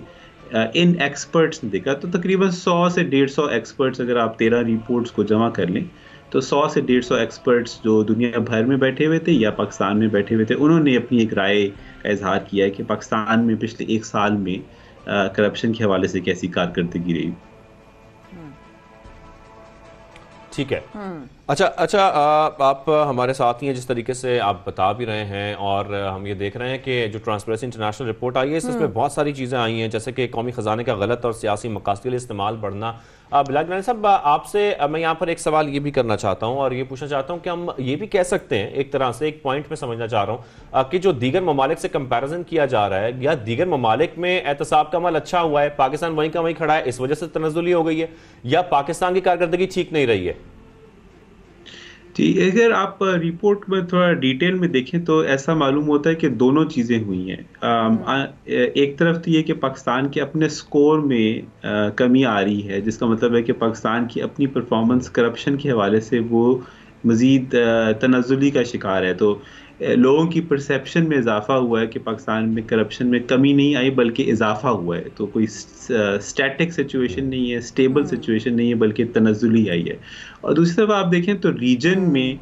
ان ایکسپرٹس نے دیکھا. تو تقریباً 100 سے 150 ایکسپرٹس، اگر آپ 13 رپورٹس کو جمع کر لیں تو 100 سے 150 ایکسپرٹس جو دنیا بھر میں بیٹھے ہوئے تھے یا پاکستان میں بیٹھے ہوئے تھے، انہوں نے اپنی ایک رائے کا اظہار کیا ہے کہ پاکستان میں پچھلے 1 سال میں کرپشن کے حوالے سے کیسی کارکردگی رہی.
ٹھیک ہے. اچھا آپ ہمارے ساتھ ہی ہیں، جس طریقے سے آپ بتا بھی رہے ہیں، اور ہم یہ دیکھ رہے ہیں کہ جو ٹرانسپیرنسی انٹرنیشنل رپورٹ آئی ہے اس میں بہت ساری چیزیں آئی ہیں، جیسے کہ قومی خزانے کا غلط اور سیاسی مقاصد کے لیے استعمال بڑھنا. بلال گیلانی صاحب، آپ سے میں یہاں پر ایک سوال یہ بھی کرنا چاہتا ہوں، اور یہ پوچھنا چاہتا ہوں کہ ہم یہ بھی کہہ سکتے ہیں ایک طرح سے، ایک پوائنٹ میں سمجھنا چاہ رہا ہوں کہ جو دیگر ممالک سے کمپیریزن کیا جا رہا ہے، یا دیگر ممالک میں احتساب کا عمل اچھا ہوا ہے، پاکستان وہیں کا وہیں کھڑا ہے، اس وجہ سے تنزلی ہو گئی ہے، یا پاکستان کی کارکردگی ٹھیک نہیں رہی ہے؟
جی، اگر آپ رپورٹ میں تھوڑا ڈیٹیل میں دیکھیں تو ایسا معلوم ہوتا ہے کہ دونوں چیزیں ہوئی ہیں. ایک طرف تو یہ کہ پاکستان کے اپنے سکور میں کمی آ رہی ہے، جس کا مطلب ہے کہ پاکستان کی اپنی پرفارمنس کرپشن کے حوالے سے وہ مزید تنزلی کا شکار ہے. تو لوگوں کی پرسیپشن میں اضافہ ہوا ہے کہ پاکستان میں کرپشن میں کمی نہیں آئی بلکہ اضافہ ہوا ہے. تو کوئی اسٹیٹک سچویشن نہیں ہے، اسٹیبل سچویشن نہیں ہے، بلکہ تنزلی آئی ہے. اور دوسری طرف آپ دیکھیں تو ریجن میں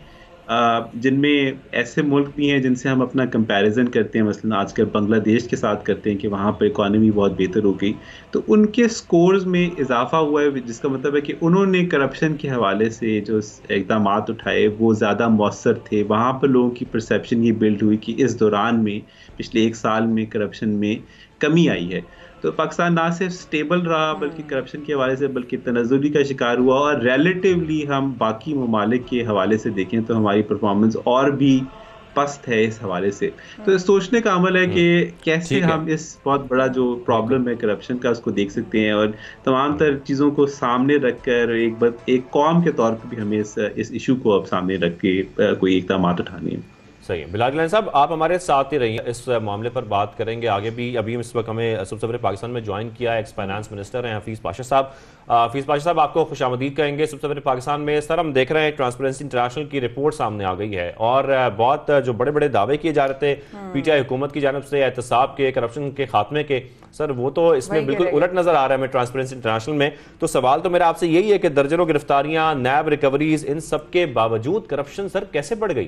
جن میں ایسے ملک بھی ہیں جن سے ہم اپنا کمپیریزن کرتے ہیں، مثلا آج کل بنگلہ دیش کے ساتھ کرتے ہیں کہ وہاں پہ اکانومی بہت بہتر ہو گئی، تو ان کے سکورز میں اضافہ ہوا ہے، جس کا مطلب ہے کہ انہوں نے کرپشن کے حوالے سے جو اقدامات اٹھائے وہ زیادہ مؤثر تھے. وہاں پر لوگوں کی پرسیپشن یہ بلڈ ہوئی کہ اس دوران میں پچھلے 1 سال میں کرپشن میں کمی آئی ہے. تو پاکستان نہ صرف سٹیبل رہا بلکہ کرپشن کے حوالے سے بلکہ تنزلی کا شکار ہوا. اور ریلیٹیولی ہم باقی ممالک کے حوالے سے دیکھیں تو ہماری پرفارمنس اور بھی پست ہے اس حوالے سے. تو سوچنے کا عمل ہے کہ کیسے ہم اس بہت بڑا جو پرابلم ہے کرپشن کا اس کو دیکھ سکتے ہیں، اور تمام تر چیزوں کو سامنے رکھ کر ایک قوم کے طور پر بھی ہمیں اس ایشو کو اب سامنے رکھ کے کوئی اقدامات اٹھانے ہیں.
صحیح. بلال گیلانی صاحب، آپ ہمارے ساتھ ہی رہیے، اس معاملے پر بات کریں گے آگے بھی. ابھی اس وقت ہمیں صوبہ سفیر پاکستان میں جوائن کیا ہے ایکس فائنانس منسٹر ہیں حفیظ پاشا صاحب. حفیظ پاشا صاحب، آپ کو خوش آمدید کہیں گے صوبہ سفیر پاکستان میں. سر، ہم دیکھ رہے ہیں ٹرانسپیرنسی انٹرنیشنل کی رپورٹ سامنے آ گئی ہے، اور بہت جو بڑے بڑے دعوے کیے جا رہے تھے پی ٹی آئی حکومت کی جانب سے احتساب کے، کرپشن کے خاتمے کے، سر وہ تو اس میں بالکل الٹ نظر آ رہا ہے ہمیں ٹرانسپیرنسی انٹرنیشنل میں. تو سوال تو میرا آپ سے یہی ہے کہ درجنوں گرفتاریاں، نیب ریکوریز، ان سب کے باوجود کرپشن سر کیسے بڑھ گئی؟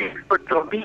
124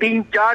3-4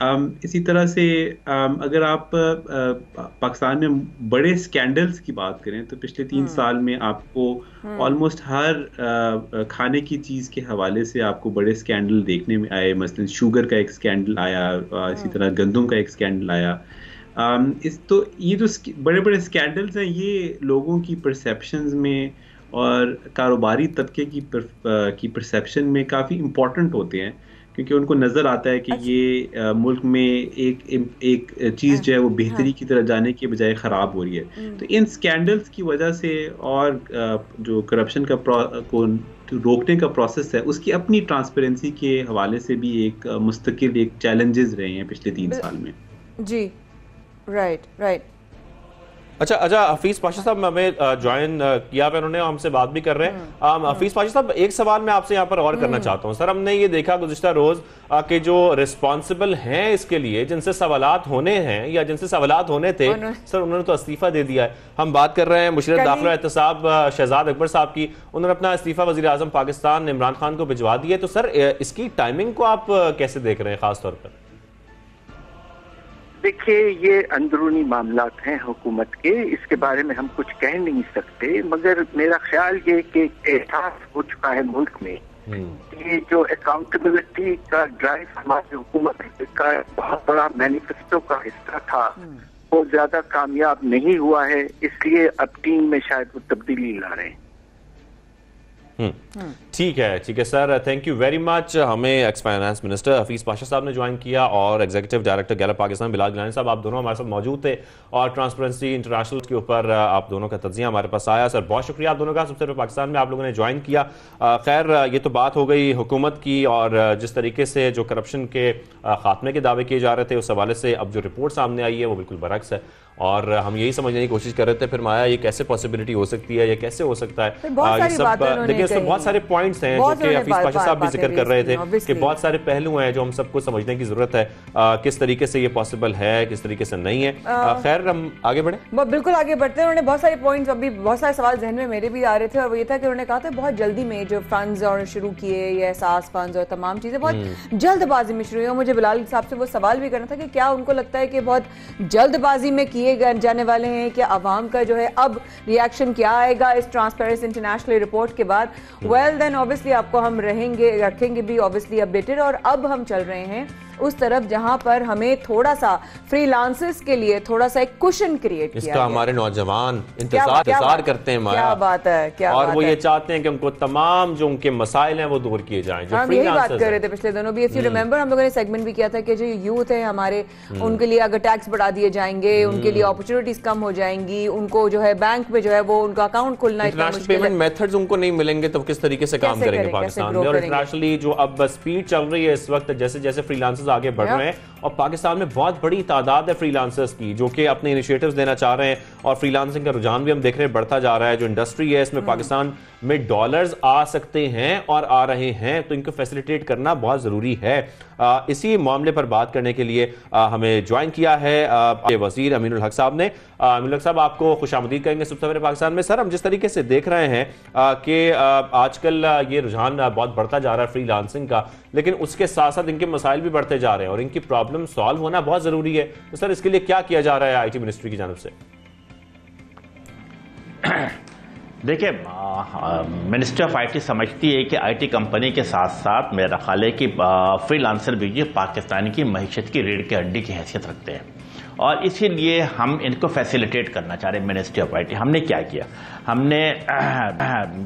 اسی طرح سے اگر آپ پاکستان میں بڑے اسکینڈلز کی بات کریں تو پچھلے 3 سال میں آپ کو آلموسٹ ہر کھانے کی چیز کے حوالے سے آپ کو بڑے اسکینڈل دیکھنے میں آئے. مثلاً شوگر کا ایک اسکینڈل آیا, اسی طرح گندم کا ایک اسکینڈل آیا. تو یہ جو بڑے بڑے اسکینڈلز ہیں یہ لوگوں کی پرسیپشنز میں اور کاروباری طبقے کی پرسیپشن میں کافی امپورٹنٹ ہوتے ہیں, کیونکہ ان کو نظر آتا ہے کہ یہ ملک میں ایک چیز جو ہے وہ بہتری کی طرف جانے کے بجائے خراب ہو رہی ہے. تو ان سکینڈلز کی وجہ سے اور جو کرپشن کو روکنے کا پروسیس ہے اس کی اپنی ٹرانسپیرنسی کے حوالے سے بھی ایک مستقل ایک چیلنجز رہے ہیں پچھلے 3 سال میں.
جی رائٹ.
اچھا حفیظ پاشا صاحب ہمیں جوائن کیا انہوں نے, ہم سے بات بھی کر رہے ہیں. حفیظ پاشا صاحب ایک سوال میں آپ سے یہاں پر اور کرنا چاہتا ہوں. سر ہم نے یہ دیکھا گزشتہ روز کہ جو رسپانسبل ہیں اس کے لیے جن سے سوالات ہونے ہیں یا جن سے سوالات ہونے تھے سر انہوں نے تو استعفیٰ دے دیا ہے. ہم بات کر رہے ہیں مشیر داخلہ احتساب شہزاد اکبر صاحب کی, انہوں نے اپنا استعفیٰ وزیر اعظم پاکستان عمران خان کو بھجوا دیا. تو سر اس کی ٹائمنگ کو آپ کیسے دیکھ رہے ہیں خاص طور پر؟
دیکھیے یہ اندرونی معاملات ہیں حکومت کے, اس کے بارے میں ہم کچھ کہہ نہیں سکتے, مگر میرا خیال یہ کہ احساس ہو چکا ہے ملک میں یہ جو اکاؤنٹیبلٹی کا ڈرائیو ہماری حکومت کا بہت بڑا مینیفیسٹو کا حصہ تھا وہ زیادہ کامیاب نہیں ہوا ہے, اس لیے اب ٹیم میں شاید وہ تبدیلی لا رہے ہیں.
ٹھیک ہے سر, تھینک یو ویری مچ. ہمیں x finance minister Hafeez Pasha صاحب نے جوائن کیا اور ایگزیکٹو ڈائریکٹر گیلپ پاکستان بلال گیلانی صاحب, آپ دونوں ہمارے ساتھ موجود تھے اور ٹرانسپیرنسی انٹرنیشنل کے اوپر آپ دونوں کا تجزیہ ہمارے پاس آیا. سر بہت شکریہ آپ دونوں کا, سب سے پہلے پاکستان میں آپ لوگوں نے جوائن کیا. خیر یہ تو بات ہو گئی حکومت کی اور جس طریقے سے جو کرپشن کے خاتمے کے دعوے کیے جا رہے تھے اس حوالے سے اب جو رپورٹ سامنے آئی ہے وہ بالکل برعکس ہے, اور ہم یہی سمجھنے کی کوشش کر رہے تھے. پھر مایا یہ کیسے پاسبلٹی ہو سکتی ہے, یہ کیسے ہو سکتا ہے, دیکھیں اس میں بہت سارے پوائنٹس ہیں جو کہ حفیظ پاشا صاحب بھی ذکر کر رہے تھے کہ بہت سارے پہلو ہیں جو ہم سب کو سمجھنے کی ضرورت ہے, کس طریقے سے یہ پاسبل ہے, کس طریقے سے نہیں ہے. خیر ہم آگے بڑھیں.
بالکل آگے بڑھتے ہیں. انہوں نے بہت سارے پوائنٹس, ابھی بہت سارے سوال ذہن میں میرے بھی آ رہے تھے, اور وہ یہ تھا کہ انہوں نے کہا تھا بہت جلدی میں جو فنڈز اور شروع کیے یہ احساس فنڈز اور تمام چیزیں بہت جلد بازی میں شروع ہوئی. مجھے بلال صاحب سے وہ سوال بھی کرنا تھا کہ کیا ان کو لگتا ہے کہ بہت جلد بازی میں کیے جانے والے ہیں, کہ عوام کا جو ہے اب ریاکشن کیا آئے گا اس ٹرانسپیرنسی انٹرنیشنل رپورٹ کے بعد؟ ویل دین obviously آپ کو ہم رکھیں گے بھی obviously اپڈیٹڈ, اور اب ہم چل رہے ہیں اس طرف جہاں پر ہمیں تھوڑا سا فری لانسرز کے لیے تھوڑا سا ایک کشن کریٹ کیا,
اس کا ہمارے نوجوان انتظار کرتے ہیں.
کیا بات ہے,
اور وہ یہ چاہتے ہیں کہ ان کو تمام جو ان کے مسائل ہیں وہ دور کیے جائیں.
ہم یہی بات کر رہے تھے پچھلے دنوں بھی, if you remember ہم لوگوں نے سیگمنٹ بھی کیا تھا کہ جو یوتھ ہے ہمارے ان کے لیے اگر ٹیکس بڑھا دیے جائیں گے, ان کے لیے اپرچونٹیز کم ہو جائیں گی, ان کو جو ہے بینک میں جو ہے وہ ان کا اکاؤنٹ کھولنا اتنا مشکل ہے,
پیمنٹ میتھڈز ان کو نہیں ملیں گے تو کس طریقے سے کام کریں گے پاکستان میں. اور انٹرنیشنلی جو اب سپیڈ چل رہی ہے اس وقت, جیسے جیسے فری لانسرز آگے بڑھ رہے ہیں, اور پاکستان میں بہت بڑی تعداد ہے فری لانسرز کی جو کہ اپنے انیشیٹیوز دینا چاہ رہے ہیں, اور فری لانسنگ کا رجحان بھی ہم دیکھ رہے ہیں بڑھتا جا رہا ہے. جو انڈسٹری ہے اس میں پاکستان میں ڈالرز آ سکتے ہیں اور آ رہے ہیں, تو ان کو فیسیلیٹیٹ کرنا بہت ضروری ہے. اسی معاملے پر بات کرنے کے لیے ہمیں جوائن کیا ہے وزیر امین الحق صاحب نے. امین الحق صاحب آپ کو خوش آمدید کہیں گے سب سے پہلے پاکستان میں. سر ہم جس طریقے سے دیکھ رہے ہیں کہ آج کل یہ رجحان بہت بڑھتا جا رہا ہے فری لانسنگ کا, لیکن اس کے ساتھ ساتھ ان کے مسائل بھی بڑھتے جا رہے ہیں اور ان کی پرابلم سالو ہونا بہت ضروری ہے. تو سر اس کے لیے کیا کیا جا رہا ہے آئی ٹی منسٹری کی جانب سے؟
دیکھیں منسٹری آف آئی ٹی سمجھتی ہے کہ آئی ٹی کمپنی کے ساتھ ساتھ میرا خیال ہے کہ فری لانسر بھی یہ پاکستان کی معیشت کی ریڑھ کی ہڈی کی حیثیت رکھتے ہیں, اور اسی لیے ہم ان کو فیسیلیٹیٹ کرنا چاہ رہے ہیں. منسٹری آف آئی ٹی ہم نے کیا کیا, ہم نے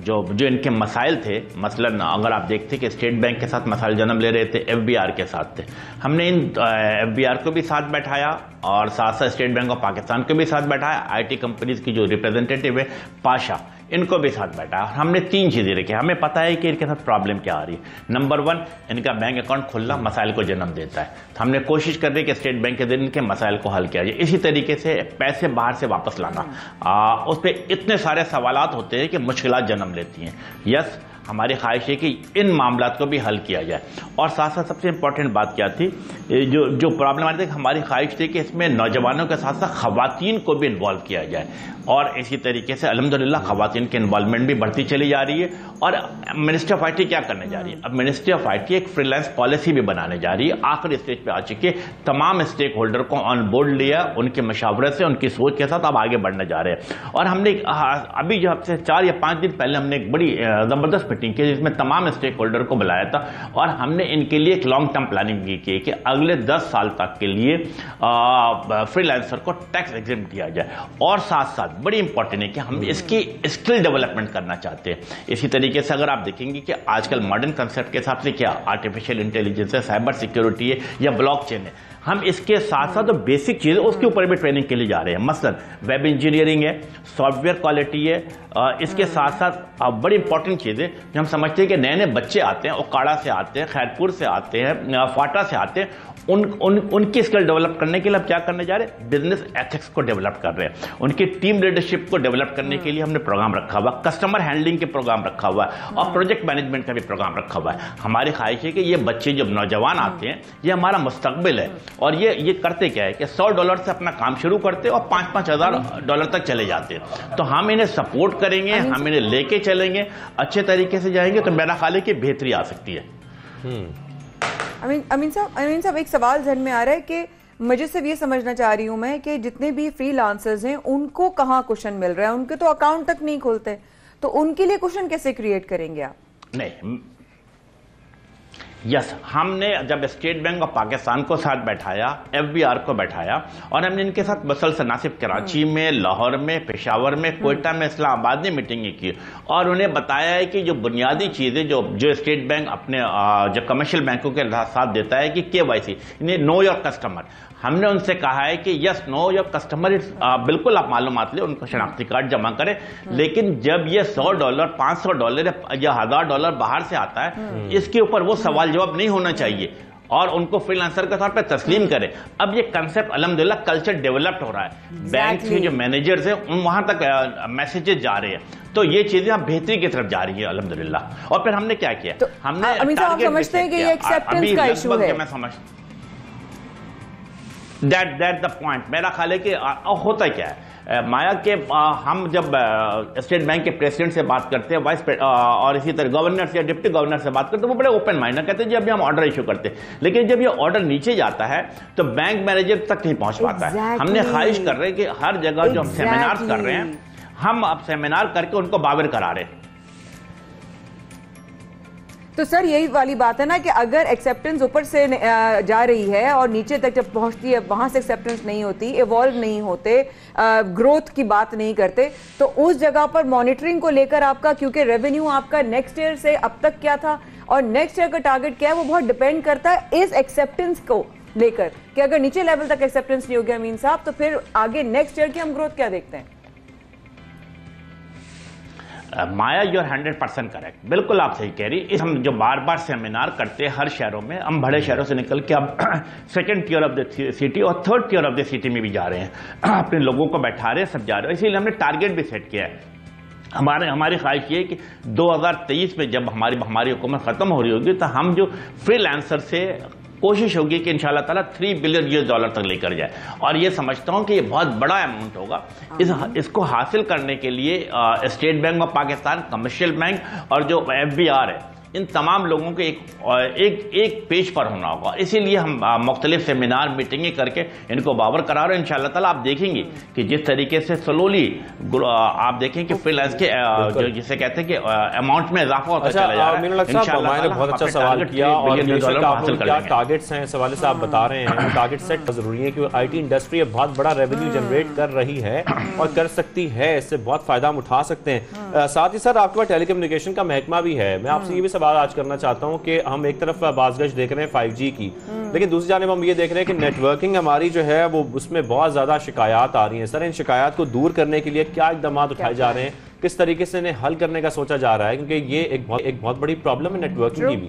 جو ان کے مسائل تھے, مثلا اگر آپ دیکھتے کہ اسٹیٹ بینک کے ساتھ مسائل جنم لے رہے تھے, ایف بی آر کے ساتھ تھے, ہم نے ان ایف بی آر کو بھی ساتھ بیٹھایا اور ساتھ ساتھ اسٹیٹ بینک آف پاکستان کو بھی ساتھ بیٹھایا. آئی ٹی کمپنیز کی جو ریپرزینٹیٹیو ہے پاشا, ان کو بھی ساتھ بیٹھا. ہم نے 3 چیزیں رکھی. ہمیں پتا ہے کہ ان کے ساتھ پرابلم کیا آ رہی ہے. نمبر 1, ان کا بینک اکاؤنٹ کھلنا مسائل کو جنم دیتا ہے. ہم نے کوشش کر رہی کہ اسٹیٹ بینک کے ذریعے ان کے مسائل کو حل کیا جائے. اسی طریقے سے پیسے باہر سے واپس لانا, اس پہ اتنے سارے سوالات ہوتے ہیں کہ مشکلات جنم لیتی ہیں. یس ہماری خواہش ہے کہ ان معاملات کو بھی حل کیا جائے. اور ساتھ ساتھ سب سے امپورٹنٹ بات کیا تھی, جو پرابلم آ رہی تھی, ہماری خواہش تھی کہ اس میں نوجوانوں کے ساتھ ساتھ خواتین کو بھی انوالو کیا جائے, اور اسی طریقے سے الحمدللہ خواتین کے انوالومنٹ بھی بڑھتی چلی جا رہی ہے. اور منسٹری آف آئی ٹی کیا کرنے جا رہی ہے, اب منسٹری آف آئی ٹی ایک فری لانس پالیسی بھی بنانے جا رہی ہے, آخری اسٹیج پہ آ چکی ہے, تمام اسٹیک ہولڈر کو آن بورڈ لیا, ان کے مشاورت سے, ان کی سوچ کے ساتھ اب آگے بڑھنے جا رہے ہیں. اور ہم نے ابھی جو ہفتے 4 یا 5 دن پہلے ہم نے ایک بڑی زبردست میٹنگ کی جس میں تمام اسٹیک ہولڈر کو بلایا تھا, اور ہم نے ان کے لیے ایک لانگ ٹرم پلاننگ کی کہ اگلے 10 سال تک کے لیے فری لانسر کو ٹیکس ایگزمپٹ دیا جائے. اور ساتھ ساتھ بڑی امپورٹنٹ ہے کہ ہم اس کی اسکل ڈیولپمنٹ کرنا چاہتے ہیں. اسی طریقے سے اگر آپ دیکھیں گے کہ آج کل ماڈرن کنسپٹ کے حساب سے کیا آرٹیفیشیل انٹیلیجنس ہے, سائبر سیکیورٹی ہے یا بلاک چین ہے, ہم اس کے ساتھ ساتھ بیسک چیزیں اس کے اوپر بھی ٹریننگ کے لیے جا رہے ہیں. مثلا ویب انجینئرنگ ہے, سافٹ ویئر کوالٹی ہے, اس کے ساتھ ساتھ بڑی امپورٹنٹ چیزیں جو ہم سمجھتے ہیں کہ نئے نئے بچے آتے ہیں, اوکاڑا سے آتے ہیں, خیرپور سے آتے ہیں, فاٹا سے آتے ہیں, ان کی اسکل ڈیولپ کرنے کے لیے ہم کیا کرنے جا رہے ہیں, بزنس ایتھکس کو ڈیولپ کر رہے ہیں, ان کی ٹیم لیڈرشپ کو ڈیولپ کرنے کے لیے ہم نے پروگرام رکھا ہوا, کسٹمر ہینڈلنگ کے پروگرام رکھا ہوا ہے, اور پروجیکٹ مینجمنٹ کا بھی پروگرام رکھا ہوا ہے. ہماری خواہش ہے کہ یہ بچے جب نوجوان آتے ہیں, یہ ہمارا مستقبل ہے, اور یہ کرتے کیا ہے کہ $100 سے اپنا کام شروع کرتے اور $5,000 تک چلے جاتے ہیں. تو ہم انہیں سپورٹ کریں گے, ہم انہیں لے کے چلیں گے, اچھے طریقے سے جائیں گے, تو میرا خیال ہے کہ بہتری آ سکتی ہے.
امین صاحب ایک سوال ذہن میں آ رہا ہے کہ مجھے صرف یہ سمجھنا چاہ رہی ہوں میں کہ جتنے بھی فری لانسرز ہیں ان کو کہاں کوشن مل رہا ہے, ان کے تو اکاؤنٹ تک نہیں کھولتے, تو ان کے لیے کوشن کیسے کریٹ کریں گے آپ؟
نہیں, یس, ہم نے جب اسٹیٹ بینک آف پاکستان کو ساتھ بیٹھایا, ایف بی آر کو بیٹھایا, اور ہم نے ان کے ساتھ مسلسل نہ صرف کراچی میں, لاہور میں, پشاور میں, کوئٹہ میں, اسلام آباد میں میٹنگیں کی, اور انہیں بتایا ہے کہ جو بنیادی چیزیں جو اسٹیٹ بینک اپنے جو کمرشل بینکوں کے ساتھ دیتا ہے کہ KYC, نو یور کسٹمر, ہم نے ان سے کہا ہے کہ یس, نو یور کسٹمر, بالکل آپ معلومات لیں, ان کو شناختی کارڈ جمع کریں, لیکن جب یہ $100, $500 یا $1000 باہر سے آتا ہے, اس کے اوپر وہ سوال جواب نہیں ہونا چاہیے, اور ان کو فری لانسر کے طور پہ تسلیم کرے. اب یہ کنسپٹ الحمدللہ کلچر ڈیولپڈ ہو رہا ہے, بینک کے جو مینیجرز ہیں وہاں تک میسیجز جا رہے ہیں, تو یہ چیزیں اب بہتری کی طرف جا رہی ہے الحمدللہ. اور پھر ہم نے کیا کیا, ہم نے
سمجھتے ہیں کہ یہ ایکسیپٹنس کا ایشو ہے.
That's the point. میرا خیال ہے کہ ہوتا کیا ہے مایا کہ ہم جب اسٹیٹ بینک کے پریزیڈنٹ سے بات کرتے ہیں, اور اسی طرح گورنر سے یا ڈپٹی گورنر سے بات کرتے ہیں, وہ بڑے اوپن مائنڈ کہتے ہیں جی ابھی ہم آرڈر ایشو کرتے ہیں, لیکن جب یہ آرڈر نیچے جاتا ہے تو بینک مینیجر تک نہیں پہنچ پاتا ہے. ہم نے خواہش کر رہے ہیں کہ ہر جگہ جو ہم سیمینار کر رہے ہیں, ہم اب سیمینار کر کے ان کو باور کرا رہے ہیں.
تو سر یہی والی بات ہے نا کہ اگر ایکسیپٹنس اوپر سے جا رہی ہے اور نیچے تک جب پہنچتی ہے وہاں سے ایکسیپٹنس نہیں ہوتی, ایوالو نہیں ہوتے, گروتھ کی بات نہیں کرتے, تو اس جگہ پر مانیٹرنگ کو لے کر آپ کا, کیونکہ ریونیو آپ کا نیکسٹ ایئر سے اب تک کیا تھا اور نیکسٹ ایئر کا ٹارگٹ کیا ہے, وہ بہت ڈیپینڈ کرتا ہے اس ایکسیپٹنس کو لے کر, کہ اگر نیچے لیول تک ایکسیپٹنس نہیں ہو گیا امین صاحب, تو پھر آگے نیکسٹ ایئر کی ہم گروتھ کیا دیکھتے ہیں؟
مایا یو آر 100% کریکٹ, بالکل آپ صحیح کہہ رہی. ہم جو بار بار سیمینار کرتے ہیں ہر شہروں میں, ہم بڑے شہروں سے نکل کے اب second tier of the city اور third tier of the city میں بھی جا رہے ہیں, اپنے لوگوں کو بیٹھا رہے ہیں, سب جا رہے ہیں. اسی لیے ہم نے ٹارگیٹ بھی سیٹ کیا ہے. ہماری خواہش یہ ہے کہ 2023 میں جب ہماری حکومت ختم ہو رہی ہوگی تو ہم جو فری لانسر سے کوشش ہوگی کہ انشاءاللہ تعالیٰ $3 بلین تک لے کر جائے, اور یہ سمجھتا ہوں کہ یہ بہت بڑا اماؤنٹ ہوگا. اس کو حاصل کرنے کے لیے state bank of Pakistan, commercial bank اور جو FBR ہے, ان تمام لوگوں کے ایک پیج پر ہونا ہوگا. اسی لیے ہم مختلف سیمینار میٹنگیں کر کے ان کو باور کرا رہے ہیں. انشاءاللہ تعالیٰ آپ دیکھیں گے کہ جس طریقے سے سلولی آپ دیکھیں کہ فری لانس کے جسے کہتے ہیں کہ اماؤنٹ میں اضافہ ہوتا چلا جا رہا ہے.
بہت اچھا سوال کیا, اور کیا ٹارگیٹس ہیں اس حوالے سے آپ بتا رہے ہیں, ٹارگیٹ سیٹ ضروری ہے کیونکہ IT انڈسٹری بہت بڑا ریونیو جنریٹ کر رہی ہے اور کر سکتی ہے, اس سے بہت فائدہ ہم اٹھا سکتے ہیں. ساتھ ہی سر آپ کے پاس ٹیلی کمیونیکیشن کا محکمہ بھی ہے, میں آپ سے یہ بھی سوال آج کرنا چاہتا ہوں کہ ہم ایک طرف بازگشت دیکھ رہے ہیں 5G کی, لیکن دوسری جانب ہم یہ دیکھ رہے ہیں کہ نیٹ ورکنگ ہماری جو ہے وہ اس میں بہت زیادہ شکایات آ رہی ہیں. سر ان شکایات کو دور کرنے کے لیے کیا اقدامات اٹھائے جا رہے ہیں, کس طریقے سے انہیں حل کرنے کا سوچا جا رہا ہے, کیونکہ یہ ایک بہت بڑی پرابلم ہے نیٹ ورکنگ کی بھی.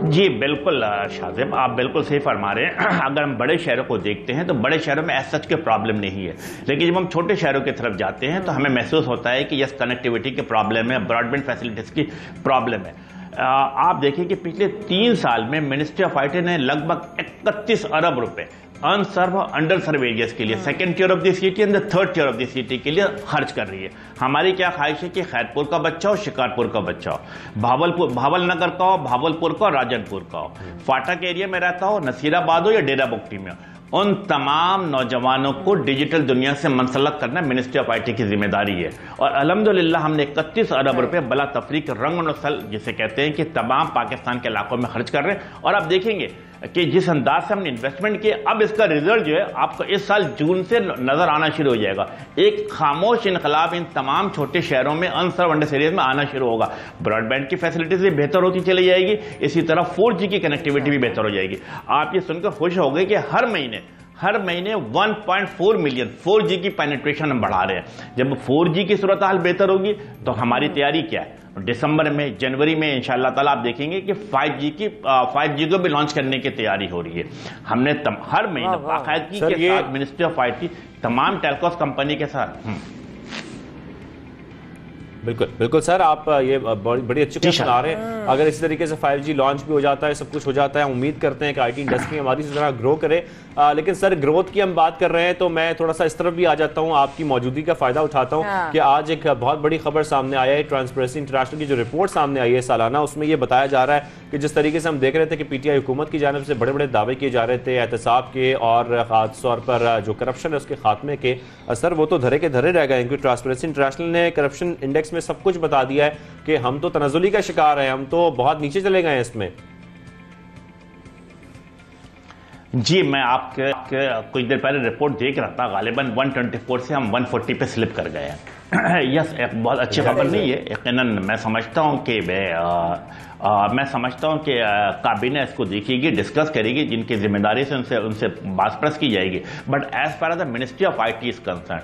جی بالکل شاذب، آپ بالکل صحیح فرما رہے ہیں. اگر ہم بڑے شہروں کو دیکھتے ہیں تو بڑے شہروں میں ایز سچ کے پرابلم نہیں ہے، لیکن جب ہم چھوٹے شہروں کی طرف جاتے ہیں تو ہمیں محسوس ہوتا ہے کہ یس کنیکٹیوٹی کی پرابلم ہے، براڈ بینڈ فیسلٹیز کی پرابلم ہے. آپ دیکھیں کہ پچھلے 3 سال میں منسٹری آف آئی ٹی نے لگ بھگ 31 ارب روپے ان سرو انڈر سرو ایریاز کے لیے، second tier of the city and third tier of the city کے لیے خرچ کر رہی ہے. ہماری کیا خواہش ہے کہ خیرپور کا بچہ ہو، شکارپور کا بچہ ہو، بھاول نگر کا ہو، بھاولپور کا ہو، راجنپور کا ہو، فاٹک ایریا میں رہتا ہو، نصیر آباد ہو یا ڈیرہ بگٹی میں ہو، ان تمام نوجوانوں کو ڈیجیٹل دنیا سے منسلک کرنا منسٹری آف آئی ٹی کی ذمہ داری ہے. اور الحمدللہ ہم نے 31 ارب روپے بلا تفریق رنگ و نسل جسے کہتے ہیں کہ تمام پاکستان کے علاقوں میں خرچ کر رہے ہیں. اور آپ دیکھیں گے کہ جس انداز سے ہم نے انویسٹمنٹ کیا، اب اس کا ریزلٹ جو ہے آپ کو اس سال جون سے نظر آنا شروع ہو جائے گا. ایک خاموش انقلاب ان تمام چھوٹے شہروں میں ان سرو انڈر ایریاز میں آنا شروع ہوگا. براڈ بینڈ کی فیسلٹیز بھی بہتر ہوتی چلی جائے گی، اسی طرح 4G کی کنیکٹیوٹی بھی بہتر ہو جائے گی. آپ یہ سن کر خوش ہو گئے کہ ہر مہینے 1.4 ملین 4G کی پینیٹریشن ہم بڑھا رہے ہیں. جب 4G کی صورتحال بہتر ہوگی تو ہماری تیاری کیا ہے؟ دسمبر میں، جنوری میں انشاءاللہ تعالیٰ آپ دیکھیں گے کہ 5G کو بھی لانچ کرنے کی تیاری ہو رہی ہے. ہم نے ہر مہینے باقاعدگی کے ساتھ منسٹری آف آئی ٹی تمام ٹیلکوز کمپنی کے ساتھ
بالکل سر، آپ یہ بڑی اچھی خبر سنا رہے ہیں. اگر اسی طریقے سے 5G لانچ بھی ہو جاتا ہے، سب کچھ ہو جاتا ہے، امید کرتے ہیں کہ آئی ٹی انڈسٹری ہماری اس طرح گرو کرے. لیکن سر گروتھ کی ہم بات کر رہے ہیں تو میں تھوڑا سا اس طرف بھی آ جاتا ہوں، آپ کی موجودگی کا فائدہ اٹھاتا ہوں کہ آج ایک بہت بڑی خبر سامنے آیا ہے. ٹرانسپیرنسی انٹرنیشنل کی جو رپورٹ سامنے آئی ہے سالانہ، اس میں یہ بتایا جا رہا ہے کہ جس طریقے سے ہم دیکھ رہے تھے کہ پی ٹی آئی حکومت کی جانب سے بڑے بڑے دعوے کیے جا رہے تھے احتساب کے اور خاص طور پر جو کرپشن ہے اس کے خاتمے کے، سر وہ تو دھرے کے دھرے رہ گئے. کیونکہ ٹرانسپیرنسی انٹرنیشنل نے کرپشن انڈیکس میں سب کچھ بتا دیا ہے کہ ہم تو تنزلی کا شکار ہیں، ہم تو بہت نیچے چلے گئے ہیں اس میں.
جی میں آپ کے کچھ دیر پہلے رپورٹ دیکھ رہا تھا، غالباً 124 سے ہم 140 پہ سلپ کر گئے ہیں. یس ایک بہت اچھی خبر نہیں ہے یقیناً. میں سمجھتا ہوں کہ کابینہ اس کو دیکھے گی، ڈسکس کرے گی، جن کی ذمہ داری سے ان سے باز پرس کی جائے گی. But as far as the ministry of I T is concern,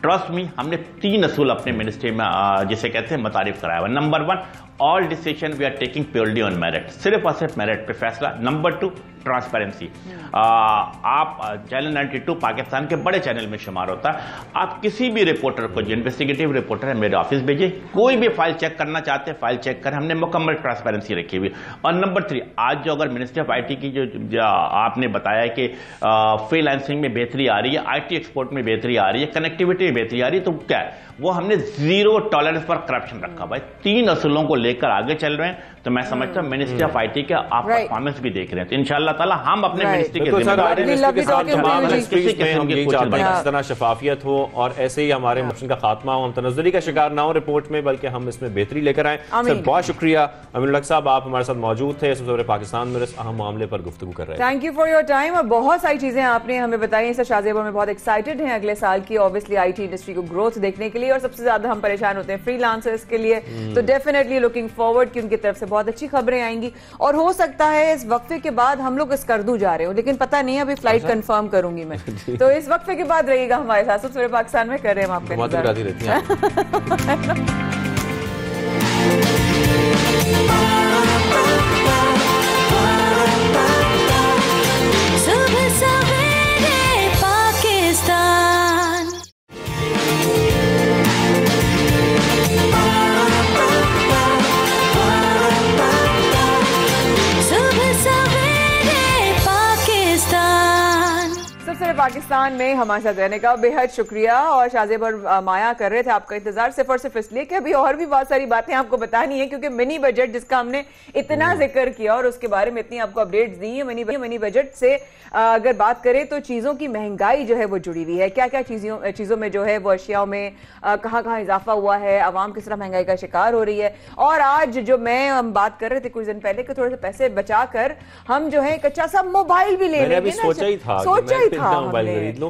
trust me, ہم نے 3 اصول اپنے منسٹری میں جسے کہتے ہیں متعارف کرایا ہوا. Number 1، all decision we are taking purely on merit، صرف اور صرف میرٹ پہ فیصلہ. Number 2، transparency. آپ چینل 92 پاکستان کے بڑے چینل میں شمار ہوتا ہے. آپ کسی بھی رپورٹر کو جو انویسٹیگیٹو رپورٹر ہے میرے آفس بھیجیں، کوئی بھی فائل چیک کرنا چاہتے ہیں فائل چیک کریں، ہم نے مکمل ٹرانسپیرنسی رکھی ہوئی. اور نمبر 3، آج جو اگر منسٹری آف آئی ٹی کی جو آپ نے بتایا کہ فری لانسنگ میں بہتری آ رہی ہے، آئی ٹی ایکسپورٹ میں بہتری آ رہی ہے، کنیکٹیوٹی میں بہتری آ رہی ہے، تو کیا ہے وہ ہم نے 0 ٹالرنس پر کرپشن رکھا. بھائی 3 اصولوں کو لے کر آگے چل رہے ہیں تو میں سمجھتا ہوں منسٹری آف آئی ٹی کا آپ پرفارمنس بھی دیکھ رہے ہیں. تو انشاءاللہ تعالیٰ ہم اپنے منسٹری کے ذمہ دار
اس طرح شفافیت ہو اور ایسے ہی ہمارے کرپشن کا خاتمہ ہو، ہم تنزلی کا شکار نہ ہو رپورٹ میں، بلکہ ہم اس میں بہتری لے کر آئیں. سر بہت شکریہ امین الحق صاحب، آپ ہمارے ساتھ موجود تھے صبح پاکستان میں اس اہم معاملے پر گفتگو کر رہے ہیں.
Thank you for your time. اور بہت ساری چیزیں آپ نے ہمیں بتائی. سر شاذیب میں بہت ایکسائٹیڈ ہیں اگلے سال کی اوبیسلی آئی ٹی انڈسٹری کو گروتھ دیکھنے کے لیے، اور سب سے زیادہ ہم پریشان ہوتے ہیں فری لانسرز کے لیے. تو ڈیفینیٹلی لوکنگ فارورڈ کہ ان کی طرف سے بہت اچھی خبریں آئیں گی. اور ہو سکتا ہے اس وقفے کے بعد ہم لوگ اسکردو جا رہے ہوں، لیکن پتہ نہیں ابھی فلائٹ کنفرم کروں گی میں. تو اس وقفے کے بعد رہیے گا ہمارے ساتھ. صبح پاکستان میں کر رہے ہیں ہم آپ کا انتظار. پاکستان میں ہمارے ساتھ رہنے کا بے حد شکریہ. اور شاذیب اور مایا کر رہے تھے آپ کا انتظار صرف اس لیے کہ ابھی اور بھی بہت ساری باتیں آپ کو بتانی ہیں، کیونکہ منی بجٹ جس کا ہم نے اتنا ذکر کیا اور اس کے بارے میں اتنی آپ کو اپڈیٹس دی ہیں، منی بجٹ سے اگر بات کریں تو چیزوں کی مہنگائی جو ہے وہ جڑی ہوئی ہے. کیا کیا چیزوں میں جو ہے وہ اشیاء میں کہاں اضافہ ہوا ہے، عوام کس طرح مہنگائی کا شکار ہو رہی ہے. اور آج جو ہم بات کر رہے تھے کچھ دن پہلے کہ تھوڑے سے پیسے بچا کر ہم جو ہے ایک اچھا سا موبائل بھی لے لیں گے.
سوچا ہی تھا
خرید لوں،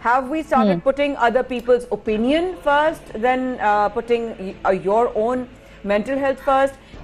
Have we started putting other people's opinion first than putting your own mental health first?